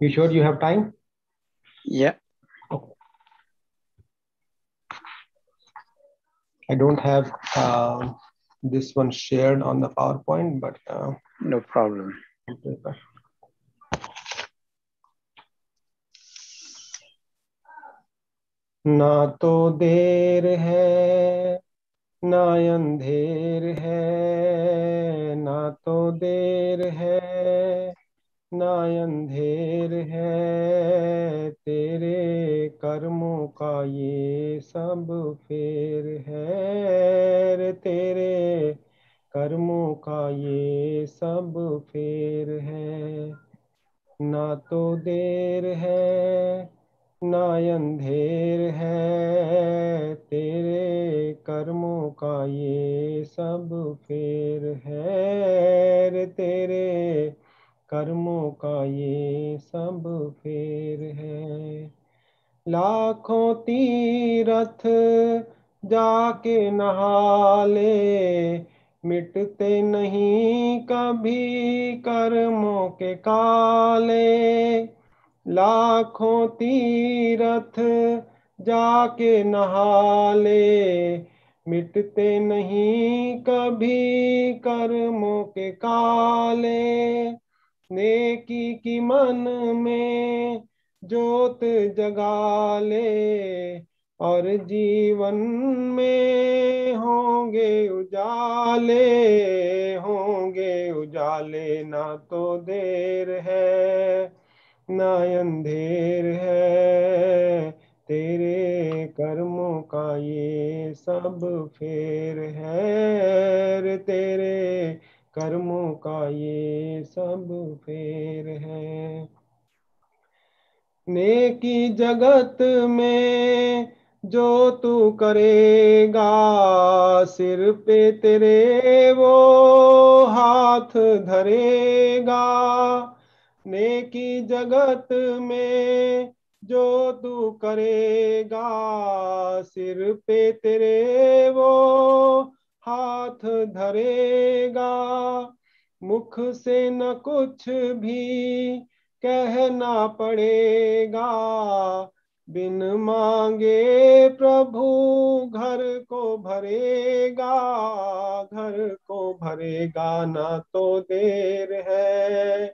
You sure you have time?
Yeah.
I don't have this one shared on the PowerPoint, but
No problem.
paper. ना तो देर है ना अंधेर है, ना तो देर है ना अंधेर है, तेरे कर्मों का ये सब फेर है रे, तेरे कर्मों का ये सब फेर है। ना तो देर है ना अंधेर है, तेरे कर्मों का ये सब फेर है रे, तेरे कर्मों का ये सब फेर है। लाखों तीरथ जाके नहा ले, मिटते नहीं कभी कर्मों के काले। लाखों तीरथ जाके नहा ले, मिटते नहीं कभी कर्मों के काले। नेकी की मन में जोत जगा ले, और जीवन में होंगे उजाले, होंगे उजाले। ना तो देर है ना अंधेर है, तेरे कर्मों का ये सब फेर है रे, तेरे कर्मों का ये सब फेर है। नेकी जगत में जो तू करेगा सिर पे तेरे वो हाथ धरेगा। नेकी जगत में जो तू करेगा सिर पे तेरे वो हाथ धरेगा। मुख से न कुछ भी कहना पड़ेगा। बिन मांगे प्रभु घर को भरेगा। घर को भरेगा ना तो देर है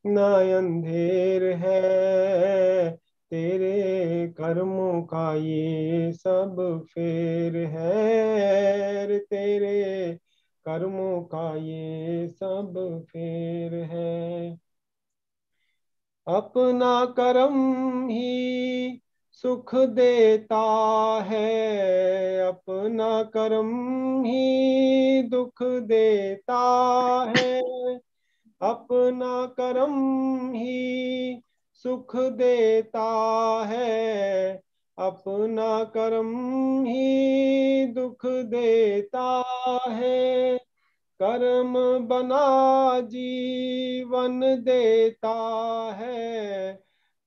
ना अंधेर है। तेरे कर्मों का ये सब फेर है रे। तेरे कर्मों का ये सब फेर है। अपना कर्म ही सुख देता है। अपना कर्म ही दुख देता है। अपना कर्म ही सुख देता है। अपना कर्म ही दुख देता है। कर्म बना जीवन देता है।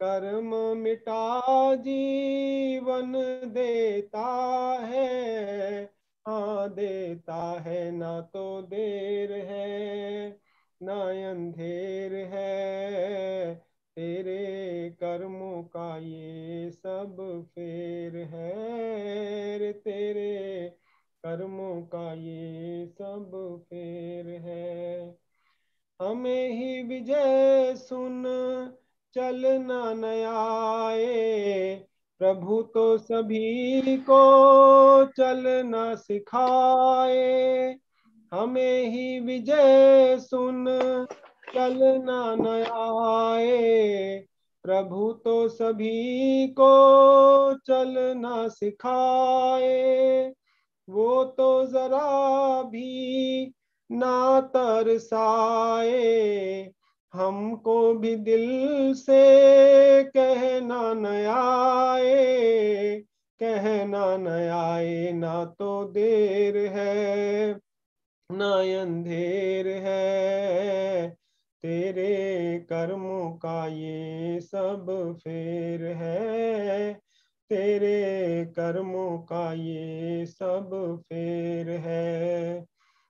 कर्म मिटा जीवन देता है। हाँ देता है ना तो देर है ना अंधेर है। तेरे कर्मों का ये सब फेर है रे। तेरे कर्मों का ये सब फेर है। हमें ही विजय सुन चलना न आए। प्रभु तो सभी को चलना सिखाए। हमें ही विजय सुन चलना न आए। प्रभु तो सभी को चलना सिखाए। वो तो जरा भी ना तरसाए। हमको भी दिल से कहना न आए। कहना न आए ना तो देर है ना अंधेर है। तेरे कर्मों का ये सब फेर है। तेरे कर्मों का ये सब फेर है।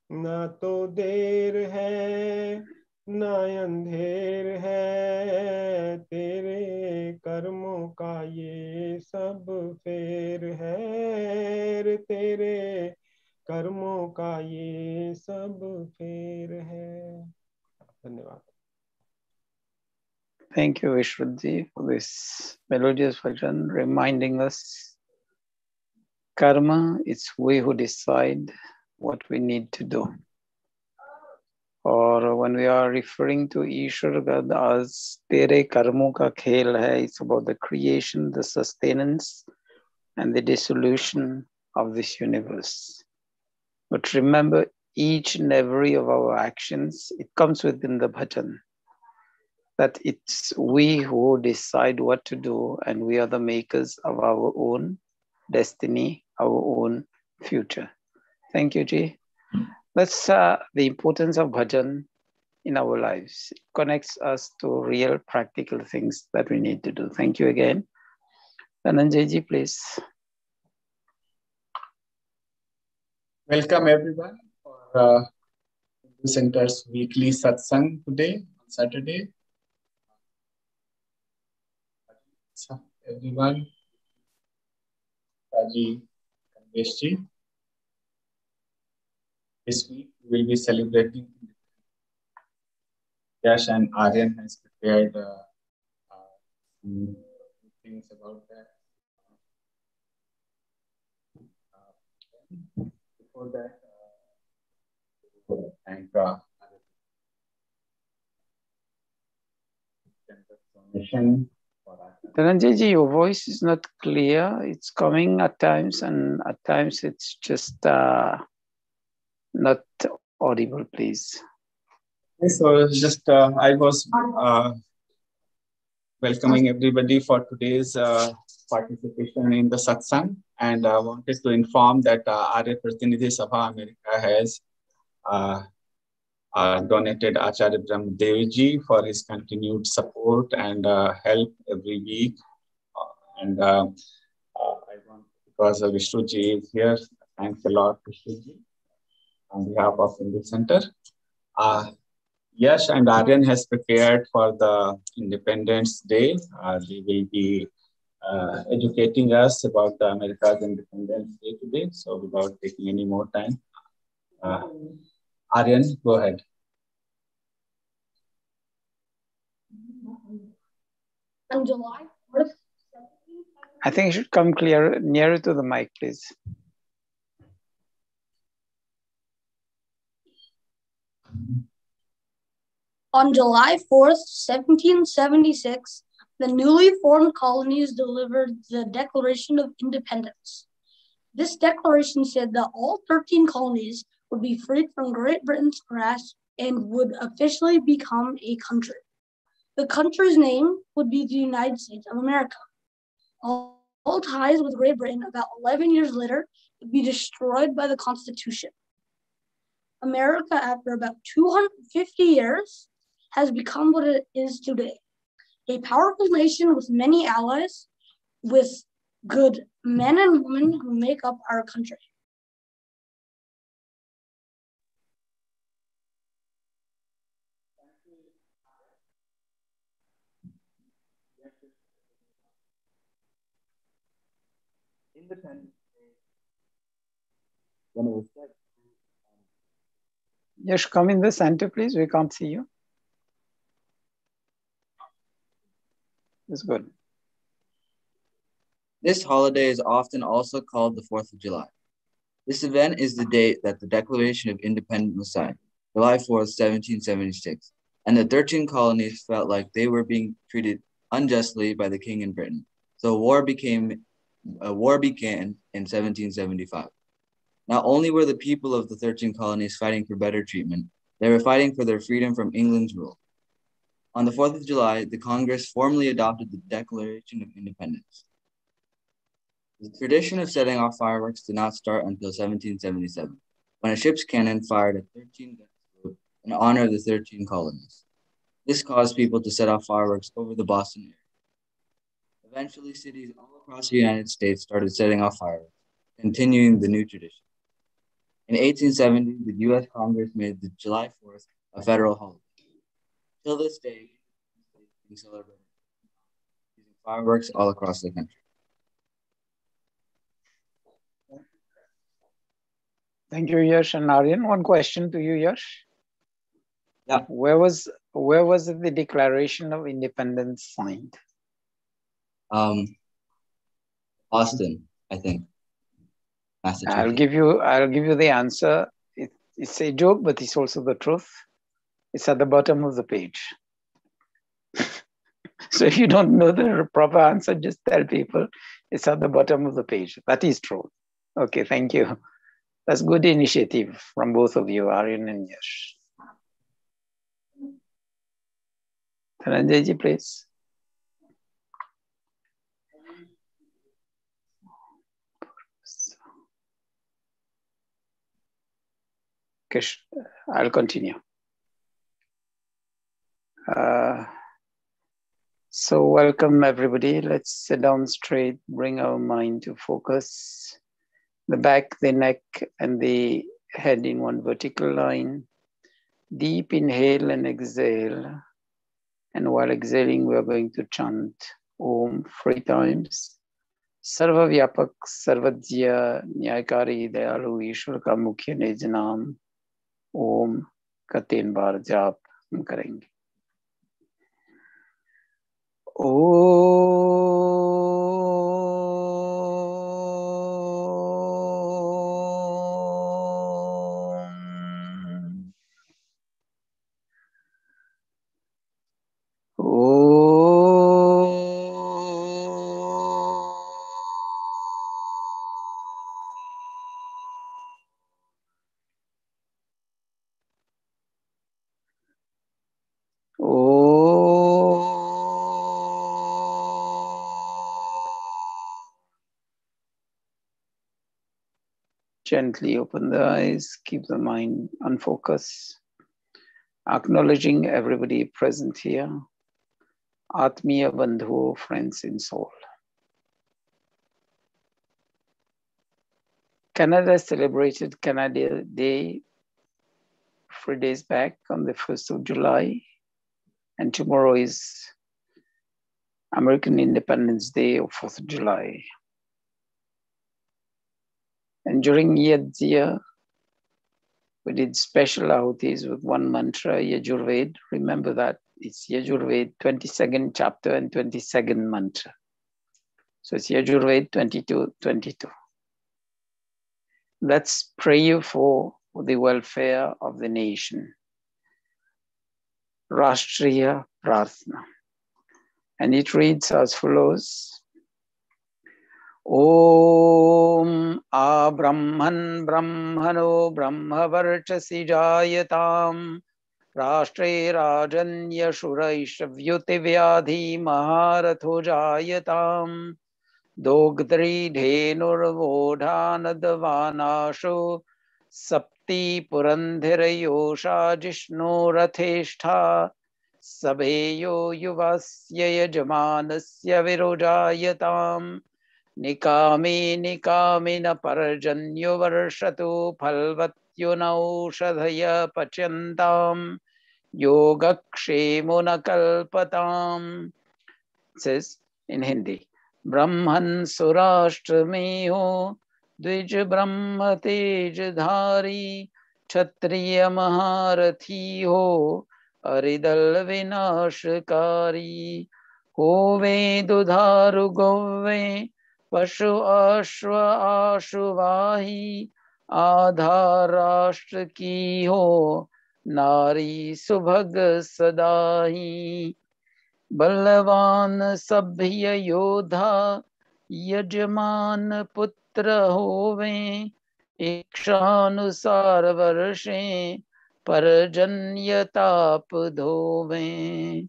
ना तो देर है ना अंधेर है। तेरे कर्मों का ये सब फेर है रे। तेरे कर्मों का ये सब फेर है। धन्यवाद।
Thank you, Vishwadji, for this melodious version reminding us karma, it's we who decide what we need to do. Or when we are referring to Ishwar as Tere Karmo Ka Khel Hai, it's about the creation, the sustenance, and the dissolution of this universe. But remember, each and every of our actions, it comes within the bhajan. That it's we who decide what to do, and we are the makers of our own destiny, our own future. Thank you, Ji. That's the importance of bhajan in our lives. It connects us to real practical things that we need to do. Thank you again. Dhananjay Ji, please.
Welcome everyone for Center's weekly satsang today on Saturday. So, everyone, Raji, Kandeshji. This week we will be celebrating. Yash and Aryan has prepared some things about that. Before that, thank
Dhananjay Ji, your voice is not clear. It's coming at times, and at times it's just not audible, please.
So just I was welcoming everybody for today's participation in the Satsang, and I wanted to inform that Arya Pratinidhi Sabha America has donated Acharya Brahm Devji for his continued support and help every week. I want, because Vishnuji is here, thanks a lot, Vishnuji, on behalf of Hindu Center. Yash and Aryan has prepared for the Independence Day. They will be educating us about the America's Independence Day today. So without taking any more time, Aryan, go ahead.
On July 4th,
I think you should come nearer to the mic, please.
On July 4th, 1776, the newly formed colonies delivered the Declaration of Independence. This declaration said that all 13 colonies would be freed from Great Britain's grasp and would officially become a country. The country's name would be the United States of America. All ties with Great Britain about 11 years later would be destroyed by the Constitution. America, after about 250 years, has become what it is today. A powerful nation with many allies, with good men and women who make up our country.
Yash, come in the center, please. We can't see you. It's good.
This holiday is often also called the 4th of July. This event is the date that the Declaration of Independence was signed, July 4th, 1776, and the 13 colonies felt like they were being treated unjustly by the king in Britain. So a war began in 1775. Not only were the people of the 13 colonies fighting for better treatment, they were fighting for their freedom from England's rule. On the 4th of July, the Congress formally adopted the Declaration of Independence. The tradition of setting off fireworks did not start until 1777, when a ship's cannon fired a 13-gun salute in honor of the 13 colonies. This caused people to set off fireworks over the Boston area. Eventually, cities all across the United States started setting off fireworks, continuing the new tradition. In 1870, the U.S. Congress made the July 4th a federal holiday. Till this day, it's being celebrated using fireworks all across the country.
Thank you, Yash and Aryan. One question to you, Yash.
Yeah.
Where was the Declaration of Independence signed?
Boston, I think. Massachusetts.
I'll give you the answer. It's a joke, but it's also the truth. It's at the bottom of the page. So if you don't know the proper answer, just tell people it's at the bottom of the page. That is true. Okay, thank you. That's good initiative from both of you, Aryan and Yash. Dhananjayji, please. Okay, I'll continue. So welcome everybody. Let's sit down straight, bring our mind to focus. The back, the neck, and the head in one vertical line. Deep inhale and exhale. And while exhaling, we are going to chant Om 3 times. Sarva Vyapak Sarvajya Nyayakari Dayalu Ishwar Ka Mukhya Nij Naam Om का 3 बार जाप हम करेंगे. Gently open the eyes, keep the mind unfocused, acknowledging everybody present here, Atmiya Bandhu, friends in soul. Canada celebrated Canada Day 3 days back on the 1st of July, and tomorrow is American Independence Day of 4th of July. And during Yajya, we did special ahutis with one mantra, Yajurved. Remember that, it's Yajurved, 22nd chapter and 22nd mantra. So it's Yajurved 22:22. Let's pray for the welfare of the nation. Rashtriya Prarthana. And it reads as follows. Om A Brahman Brahmano Brahmavarchasi Jayatam Rashtre Rajanya Shuraishavyuti Vyadhi Maharatho Jayatam Dogdri Dhenur Vodhanadavanasho Sapti Purandhirayosha Jishno Ratheshtha Sabheyo Yuvasya Yajamanasya Virojayatam Nikami Nikamina Parajanyo Varshatu Phalvatyunaushadhaya Pachantam Yogakshemuna Kalpatam. It says in Hindi, Brahman Surashtrameho Dvij Brahma Tej Dhari Kshatriya Maharathi Ho Aridal Vinashkari Hove Dudharu Gove Pashu Ashwa Ashuvahi Aadhar Rashtra Ki Ho Nari Subhag Sadahi Balavan Sabhya Yodha Yajman Putra Hove Ikshanusar Varshe Parjanyatap Dhove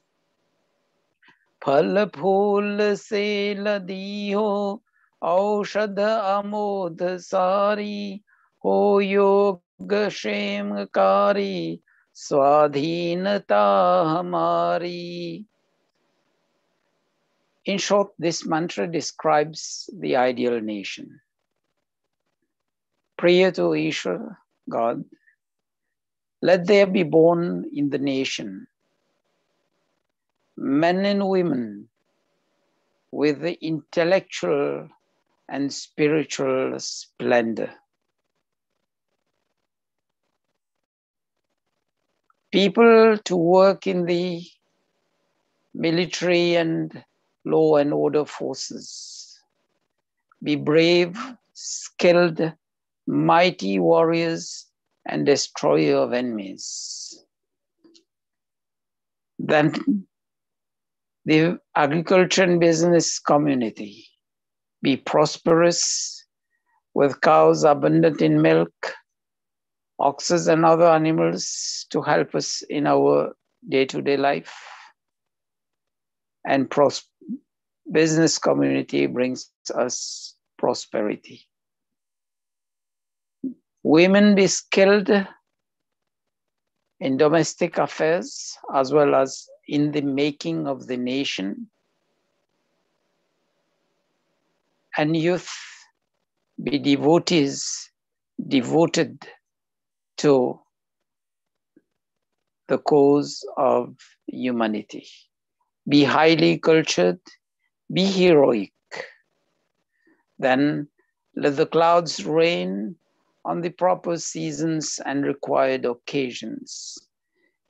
Phal Phul Se Ladi Ho औषध अमोध सारी हो योग क्षेमकारी स्वाधीनता हमारी. In short, this mantra describes the ideal nation. Prayer to Ishvara, God, let there be born in the nation men and women with the intellectual and spiritual splendor. People to work in the military and law and order forces. Be brave, skilled, mighty warriors and destroyer of enemies. Then the agriculture and business community. Be prosperous with cows abundant in milk, oxes and other animals to help us in our day-to-day life. And business community brings us prosperity. Women be skilled in domestic affairs as well as in the making of the nation. And youth be devotees, devoted to the cause of humanity. Be highly cultured, be heroic. Then let the clouds rain on the proper seasons and required occasions.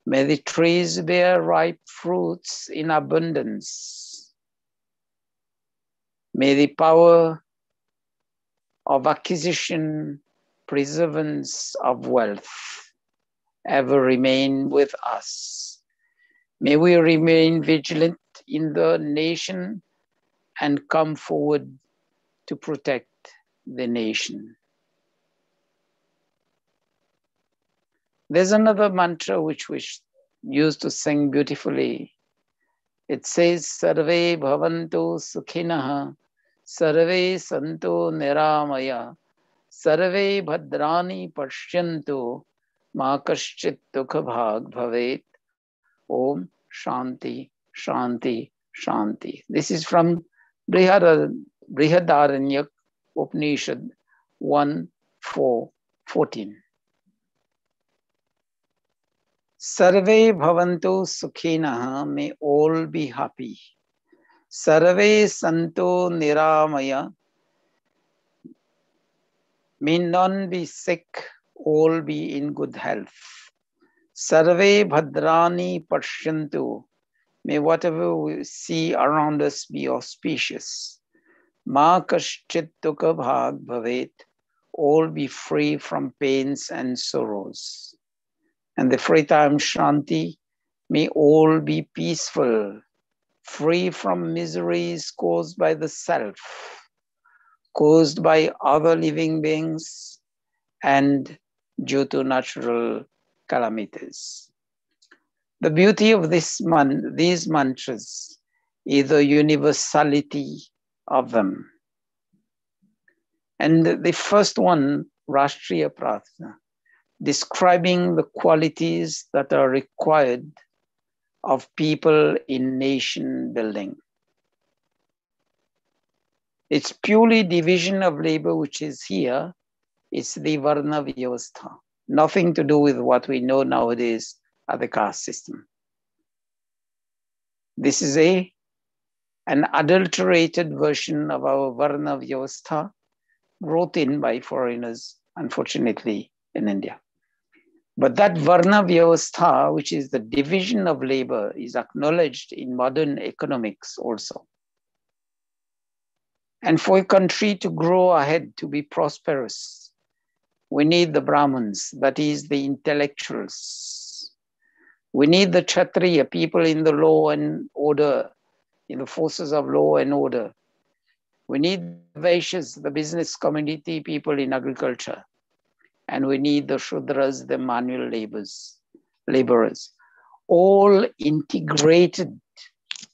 May the trees bear ripe fruits in abundance. May the power of acquisition, preservance of wealth ever remain with us. May we remain vigilant in the nation and come forward to protect the nation. There's another mantra which we used to sing beautifully. It says, Sarve bhavantu sukhinaha, sarve santu niramaya, Sarve bhadrani pashyantu ma kaschit dukha bhag bhavet. Om Shanti, Shanti, Shanti. This is from Brihadaranyaka Upanishad 1:4-14. Sarve bhavantu sukhinaha, may all be happy. Sarve santo niramaya, may none be sick, all be in good health. Sarve bhadrani pashyantu, may whatever we see around us be auspicious. Ma kaschit dukha bhag bhavet, all be free from pains and sorrows. And the free time Shanti, may all be peaceful, free from miseries caused by the self, caused by other living beings, and due to natural calamities. The beauty of these mantras is the universality of them. And the first one, Rashtriya Prarthana, describing the qualities that are required of people in nation building. It's purely division of labor which is here. It's the Varna Vyavastha. Nothing to do with what we know nowadays as the caste system. This is an adulterated version of our Varna Vyavastha brought in by foreigners, unfortunately, in India. But that Varna Vyavastha, which is the division of labor, is acknowledged in modern economics also. And for a country to grow ahead, to be prosperous, we need the Brahmins, that is the intellectuals. We need the Kshatriya, people in the law and order, in the forces of law and order. We need the Vaishyas, the business community, people in agriculture. And we need the Shudras, the manual laborers, all integrated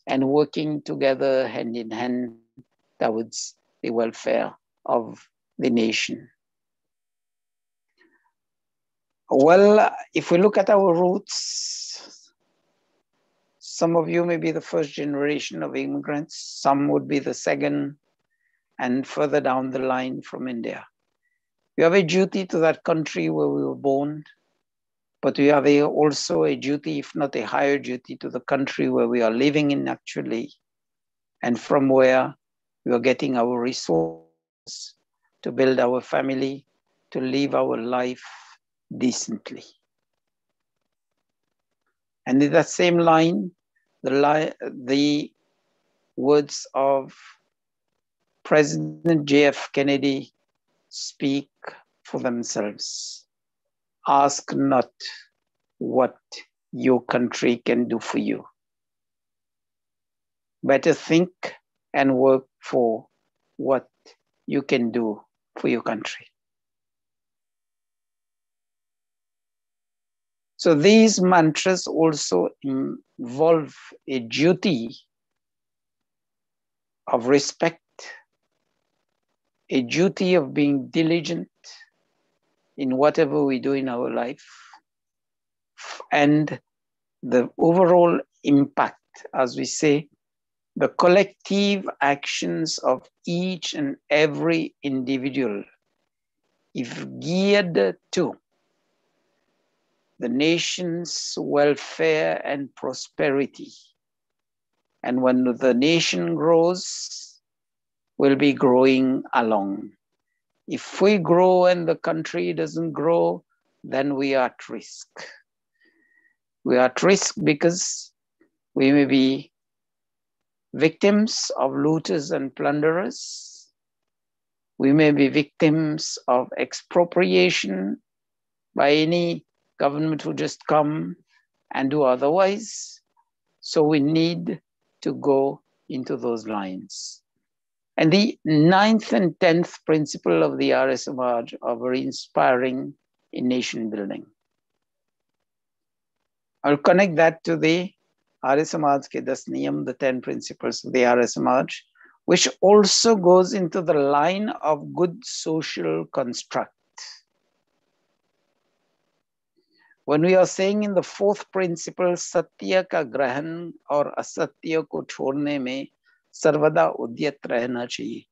and working together hand in hand towards the welfare of the nation. Well, if we look at our roots, some of you may be the first generation of immigrants, some would be the second, and further down the line from India. We have a duty to that country where we were born, but we have also a duty, if not a higher duty, to the country where we are living in actually, and from where we are getting our resources to build our family, to live our life decently. And in that same line, the words of President J.F. Kennedy speak for themselves. Ask not what your country can do for you. Better think and work for what you can do for your country. So these mantras also involve a duty of respect, a duty of being diligent in whatever we do in our life, and the overall impact, as we say, the collective actions of each and every individual, if geared to the nation's welfare and prosperity. And when the nation grows, we'll be growing along. If we grow and the country doesn't grow, then we are at risk. We are at risk because we may be victims of looters and plunderers. We may be victims of expropriation by any government who just come and do otherwise. So we need to go into those lines. And the 9th and 10th principle of the Arya Samaj are very inspiring in nation building. I'll connect that to the Arya Samaj ke 10 niyam, the 10 principles of the Arya Samaj, which also goes into the line of good social construct. When we are saying in the fourth principle, satya ka grahan or asatya ko chhodne mein sarvada udyat rehna chahiye.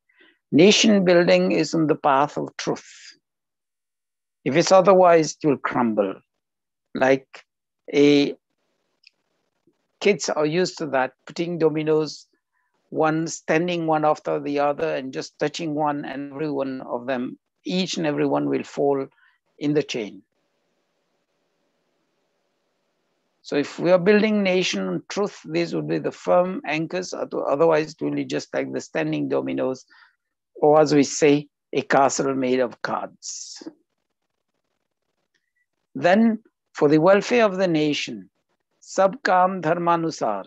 Nation building is on the path of truth. If it's otherwise, it will crumble. Like kids are used to that, putting dominoes, one standing one after the other and just touching one, and every one of them, each and every one will fall in the chain. So if we are building nation on truth, these would be the firm anchors, otherwise it will be just like the standing dominoes, or as we say, a castle made of cards. Then for the welfare of the nation, sab kaam dharmanusar,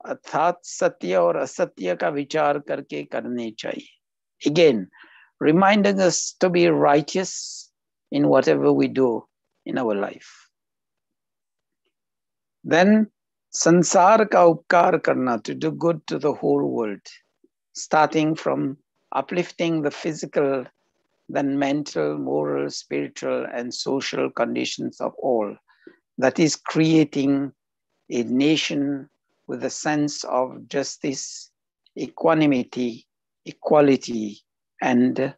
अर्थात सत्य और असत्य का विचार करके करने चाहिए. Again, reminding us to be righteous in whatever we do in our life. Then sansar ka upkar karna, to do good to the whole world, starting from uplifting the physical, then mental, moral, spiritual, and social conditions of all. That is creating a nation with a sense of justice, equanimity, equality, and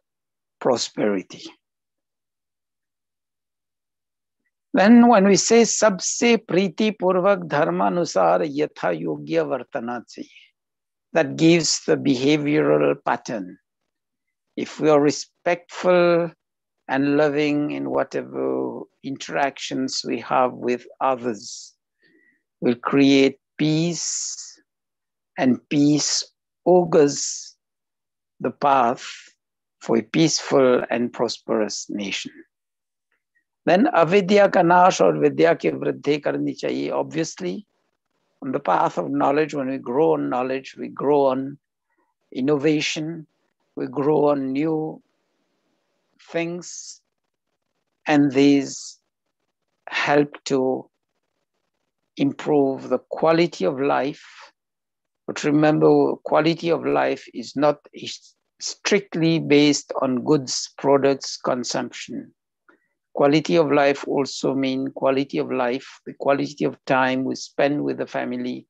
prosperity. Then when we say sabse priti purvak dharmanusar yatha yogya vartana chahiye, that gives the behavioral pattern. If we are respectful and loving in whatever interactions we have with others, we'll create peace, and peace augurs the path for a peaceful and prosperous nation. Then avidya ka nash or vidya ki vriddhi karni chahiye. Obviously, on the path of knowledge, when we grow on knowledge, we grow on innovation, we grow on new things, and these help to improve the quality of life. But remember, quality of life is not strictly based on goods, products, consumption. Quality of life also means quality of life, the quality of time we spend with the family,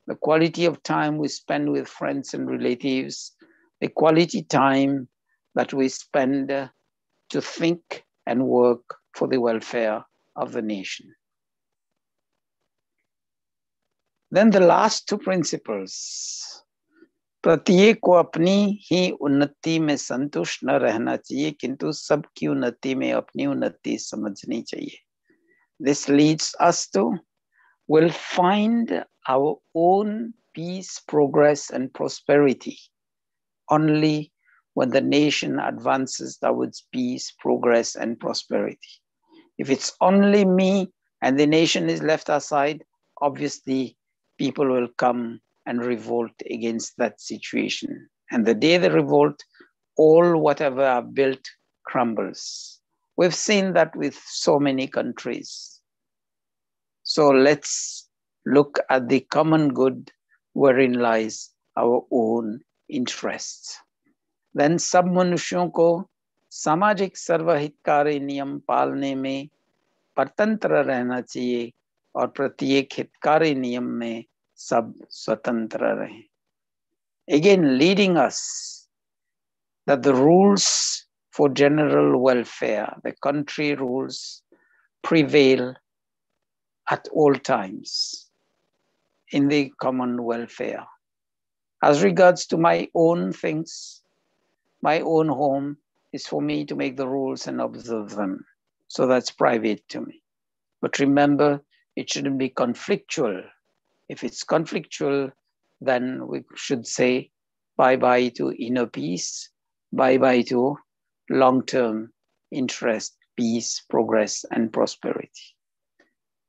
the quality of time we spend with friends and relatives, the quality time that we spend to think and work for the welfare of the nation. Then the last two principles. प्रत्येक को अपनी ही उन्नति में संतुष्ट न रहना चाहिए, किंतु सबकी उन्नति में अपनी उन्नति समझनी चाहिए. This leads us to, we'll find our own peace, progress, and prosperity only when the nation advances towards peace, progress, and prosperity. If it's only me and the nation is left aside, obviously people will come and revolt against that situation. And the day they revolt, all whatever I've built crumbles. We've seen that with so many countries. So let's look at the common good wherein lies our own interests. Then सब मनुष्यों को सामाजिक सर्वहितकारी नियम पालने में परतंत्र रहना चाहिए और प्रत्येक हितकारी नियम में सब स्वतंत्र रहें. Again, leading us that the rules for general welfare, the country rules, prevail at all times in the common welfare. As regards to my own things, my own home is for me to make the rules and observe them. So that's private to me. But remember, it shouldn't be conflictual. If it's conflictual, then we should say bye-bye to inner peace, bye-bye to long-term interest, peace, progress, and prosperity.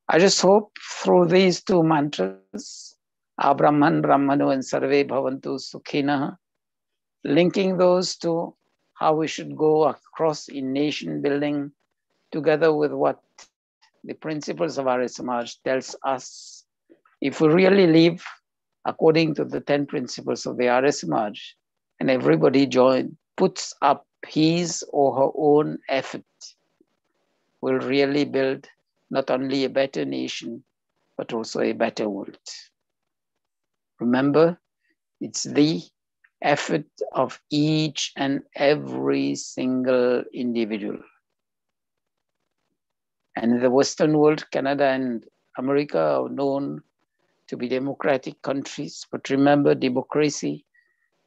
I just hope through these two mantras, Abrahman, Brahmanu, and Sarve Bhavantu Sukhina, linking those to how we should go across in nation building, together with what the principles of Arya Samaj tells us. If we really live according to the 10 principles of the Arya Samaj, and everybody puts up his or her own effort, will really build not only a better nation, but also a better world. Remember, it's the effort of each and every single individual. And in the Western world, Canada and America are known to be democratic countries. But remember, democracy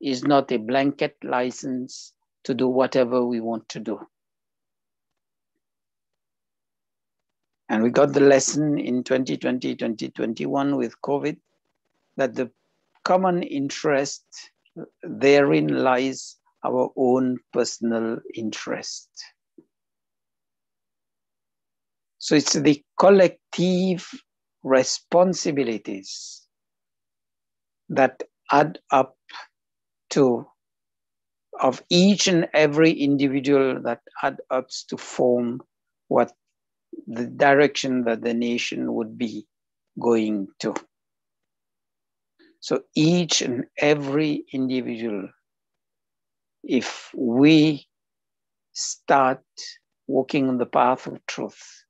is not a blanket license to do whatever we want to do. And we got the lesson in 2020, 2021 with COVID, that the common interest, therein lies our own personal interest. So it's the collective responsibilities that add up to, of each and every individual, that add up to form what the direction that the nation would be going to. So each and every individual, if we start walking on the path of truth,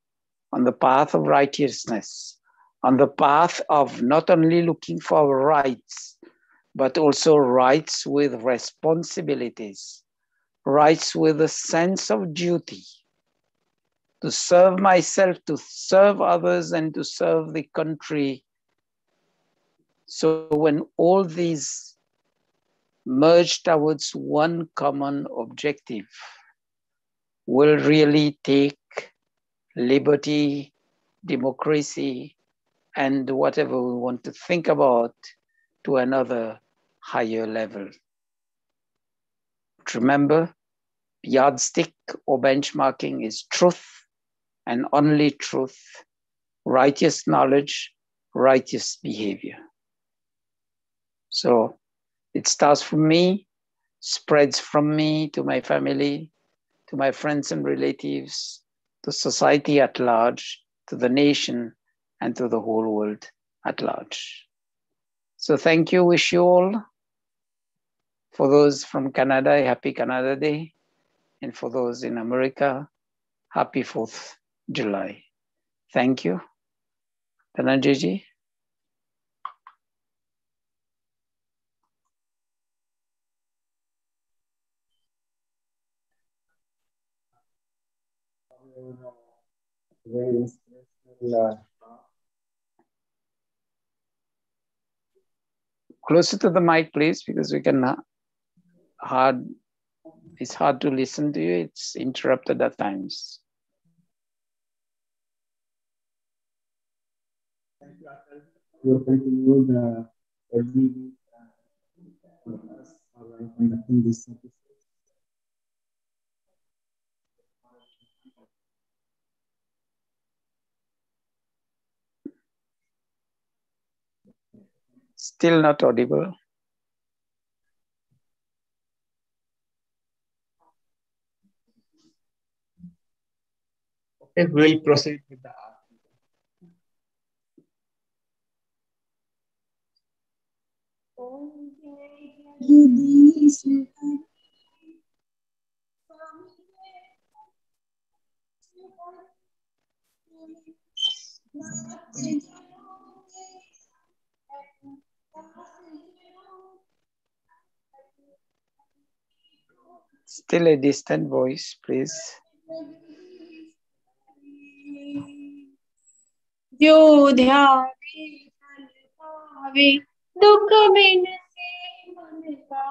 on the path of righteousness, on the path of not only looking for our rights, but also rights with responsibilities, rights with a sense of duty, to serve myself, to serve others, and to serve the country. So when all these merge towards one common objective, will really take liberty, democracy, and whatever we want to think about to another higher level. But remember, yardstick or benchmarking is truth, and only truth, righteous knowledge, righteous behavior. So it starts from me, spreads from me to my family, to my friends and relatives, to society at large, to the nation, and to the whole world at large. So thank you, wish you all. For those from Canada, happy Canada Day. And for those in America, happy 4th July. Thank you. Dhananjay.
Very inspirational.
Closer to the mic, please, because we can it's hard to listen to you. It's interrupted at times.
We'll continue the every week with us while conducting this episode.
Still not audible.
Okay, we'll proceed with the art.
Still a distant voice, please.
जो ध्यावे फल पावे दुख बिन से मन का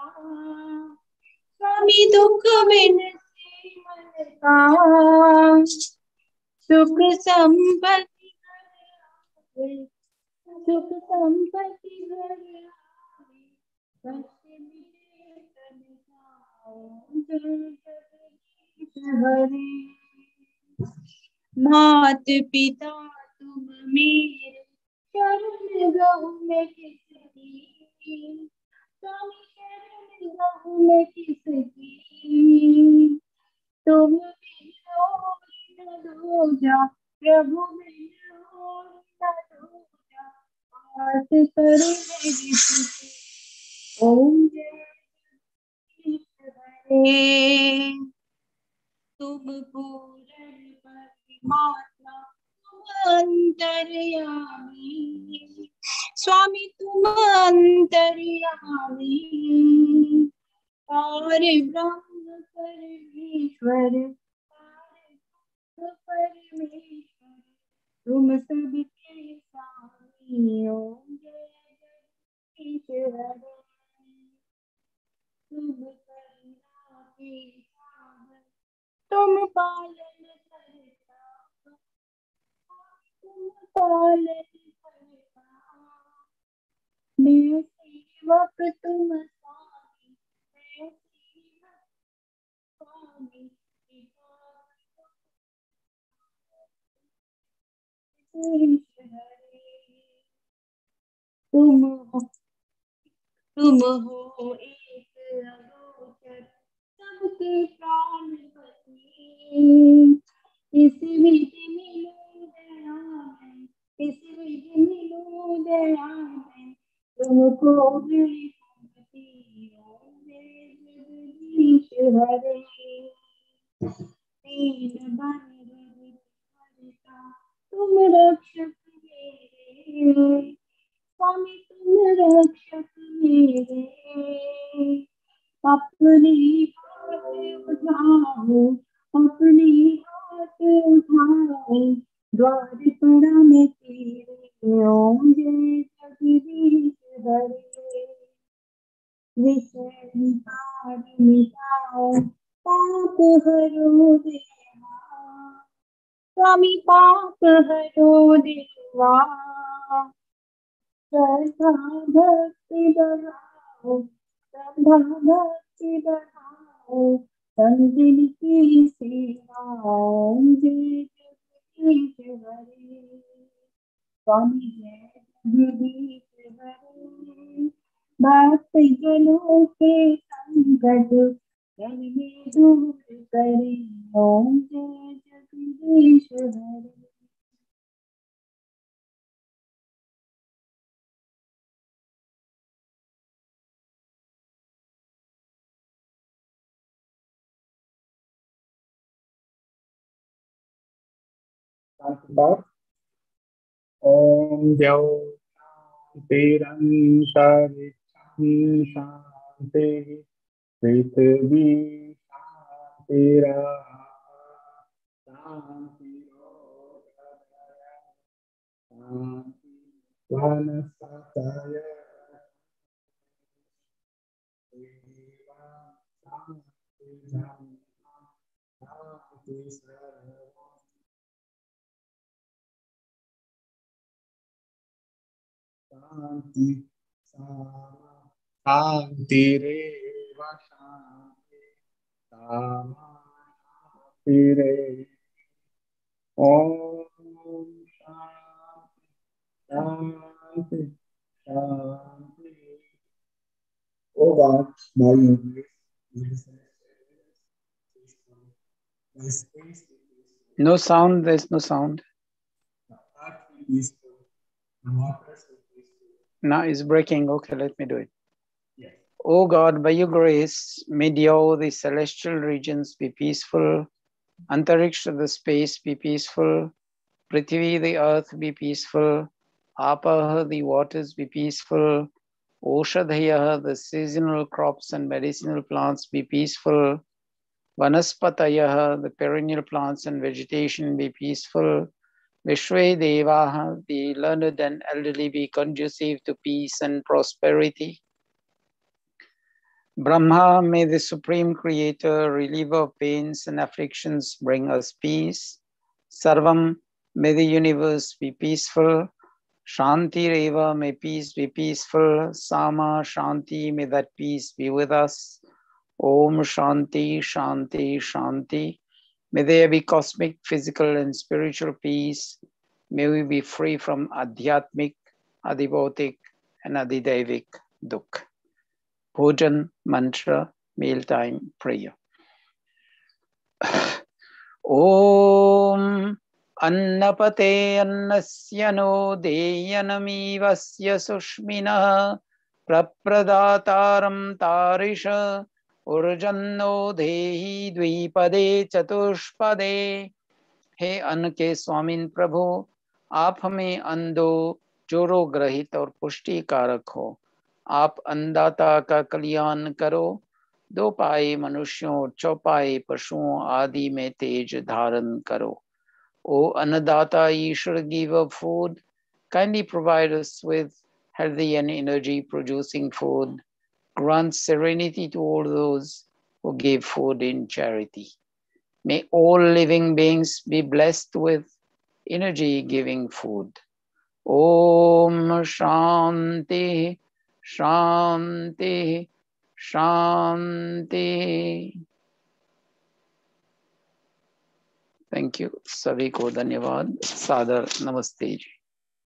स्वामी दुख बिन से मन का सुख संपत्ति घर आवे सुख संपत्ति घर आवे कष्ट मिटे तन जाओ जय जगदीश हरे मात पिता तुम मेरे शरण गहु में किसकी स्वामी शरण गहु में किसकी तुम बिन और न दूजा प्रभु बिन और न दूजा आस करो मैं जिससे ओम जय तुम पूर्ण परमात्मा, तुम अंतर्यामी, स्वामी तुम अंतर्यामी, और ब्रह्म परमेश्वर, परमेश्वर तुम सबके स्वामी। ओम जय जगदीश हरे, तुम करुणा के सागर, तुम पालन करता, तुम पालन करता, मैं सेवक तुम स्वामी, मैं सेवक स्वामी, तुम हो एक अगोचर, सबके प्राणपति, इस विधि मिलो दया में, इस विधि मिलो दया में, तुमको मिली भक्ति। ओम जय जगदीश हरे, दीन बंधु हरता, तुम रक्षक मेरे, स्वामी तुम रक्षक मेरे, अपनी हाथ उठाओ, अपनी हाथ उठाओ, द्वार पड़ा मैं तेरे। ओम जय जगदीश हरे, विषय विकार मिटाओ, पाप हरो देवा, स्वामी पाप हरो देवा, श्रद्धा भक्ति बढ़ाओ, श्रद्धा भक्ति बढ़ाओ, संतन की सेवा। ओम जय जगदीश हरे, स्वामी जय जगदीश हरे, भक्त जनों के संकट जन में दूर करे। ओम जय जगदीश हरे।
Om Jao Tirantariksham Shanti Prithvi Shantira Shanti Shanti Vanasataya Shanti Shanti Shanti Shanti Reva Shanti Sama Shanti Re Om Shanti Shanti. Oh God, by your grace, my space
No sound, there's no sound.
is water.
Now it's breaking. Okay, let me do it.
Yes.
O God, by your grace, Medio, the celestial regions be peaceful, Antariksha, the space be peaceful, Prithvi, the earth be peaceful, Apaha, the waters be peaceful, Oshadhaya, the seasonal crops and medicinal plants be peaceful, Vanaspataya, the perennial plants and vegetation be peaceful, Vishwe Devaha, the learned and elderly be conducive to peace and prosperity. Brahma, may the Supreme Creator, reliever of pains and afflictions, bring us peace. Sarvam, may the universe be peaceful. Shanti Reva, may peace be peaceful. Sama, Shanti, may that peace be with us. Om Shanti, Shanti, Shanti. May there be cosmic, physical, and spiritual peace. May we be free from Adhyatmic, Adibautik, and Adidevik Dukh. Bhojan Mantra Mealtime Prayer. Om Annapate Annasya no Deyanamivasya Sushmina Prapradaataram Tarisha उर्जन्नो देहि द्विपदे चतुष्पदे। हे अन्न के स्वामिन प्रभु, आप हमें अन्न दो जो रोग रहित और पुष्टि कारक हो। आप अन्नदाता का कल्याण करो, दो पाए मनुष्यों चौपाए पशुओं आदि में तेज धारण करो। O Annadata, Ishwar, giver of food, kindly provide us with healthy and energy-producing food. Grant serenity to all those who give food in charity. May all living beings be blessed with energy-giving food. Om Shanti, Shanti, Shanti. Thank you, सभी को धन्यवाद, सादर नमस्ते जी।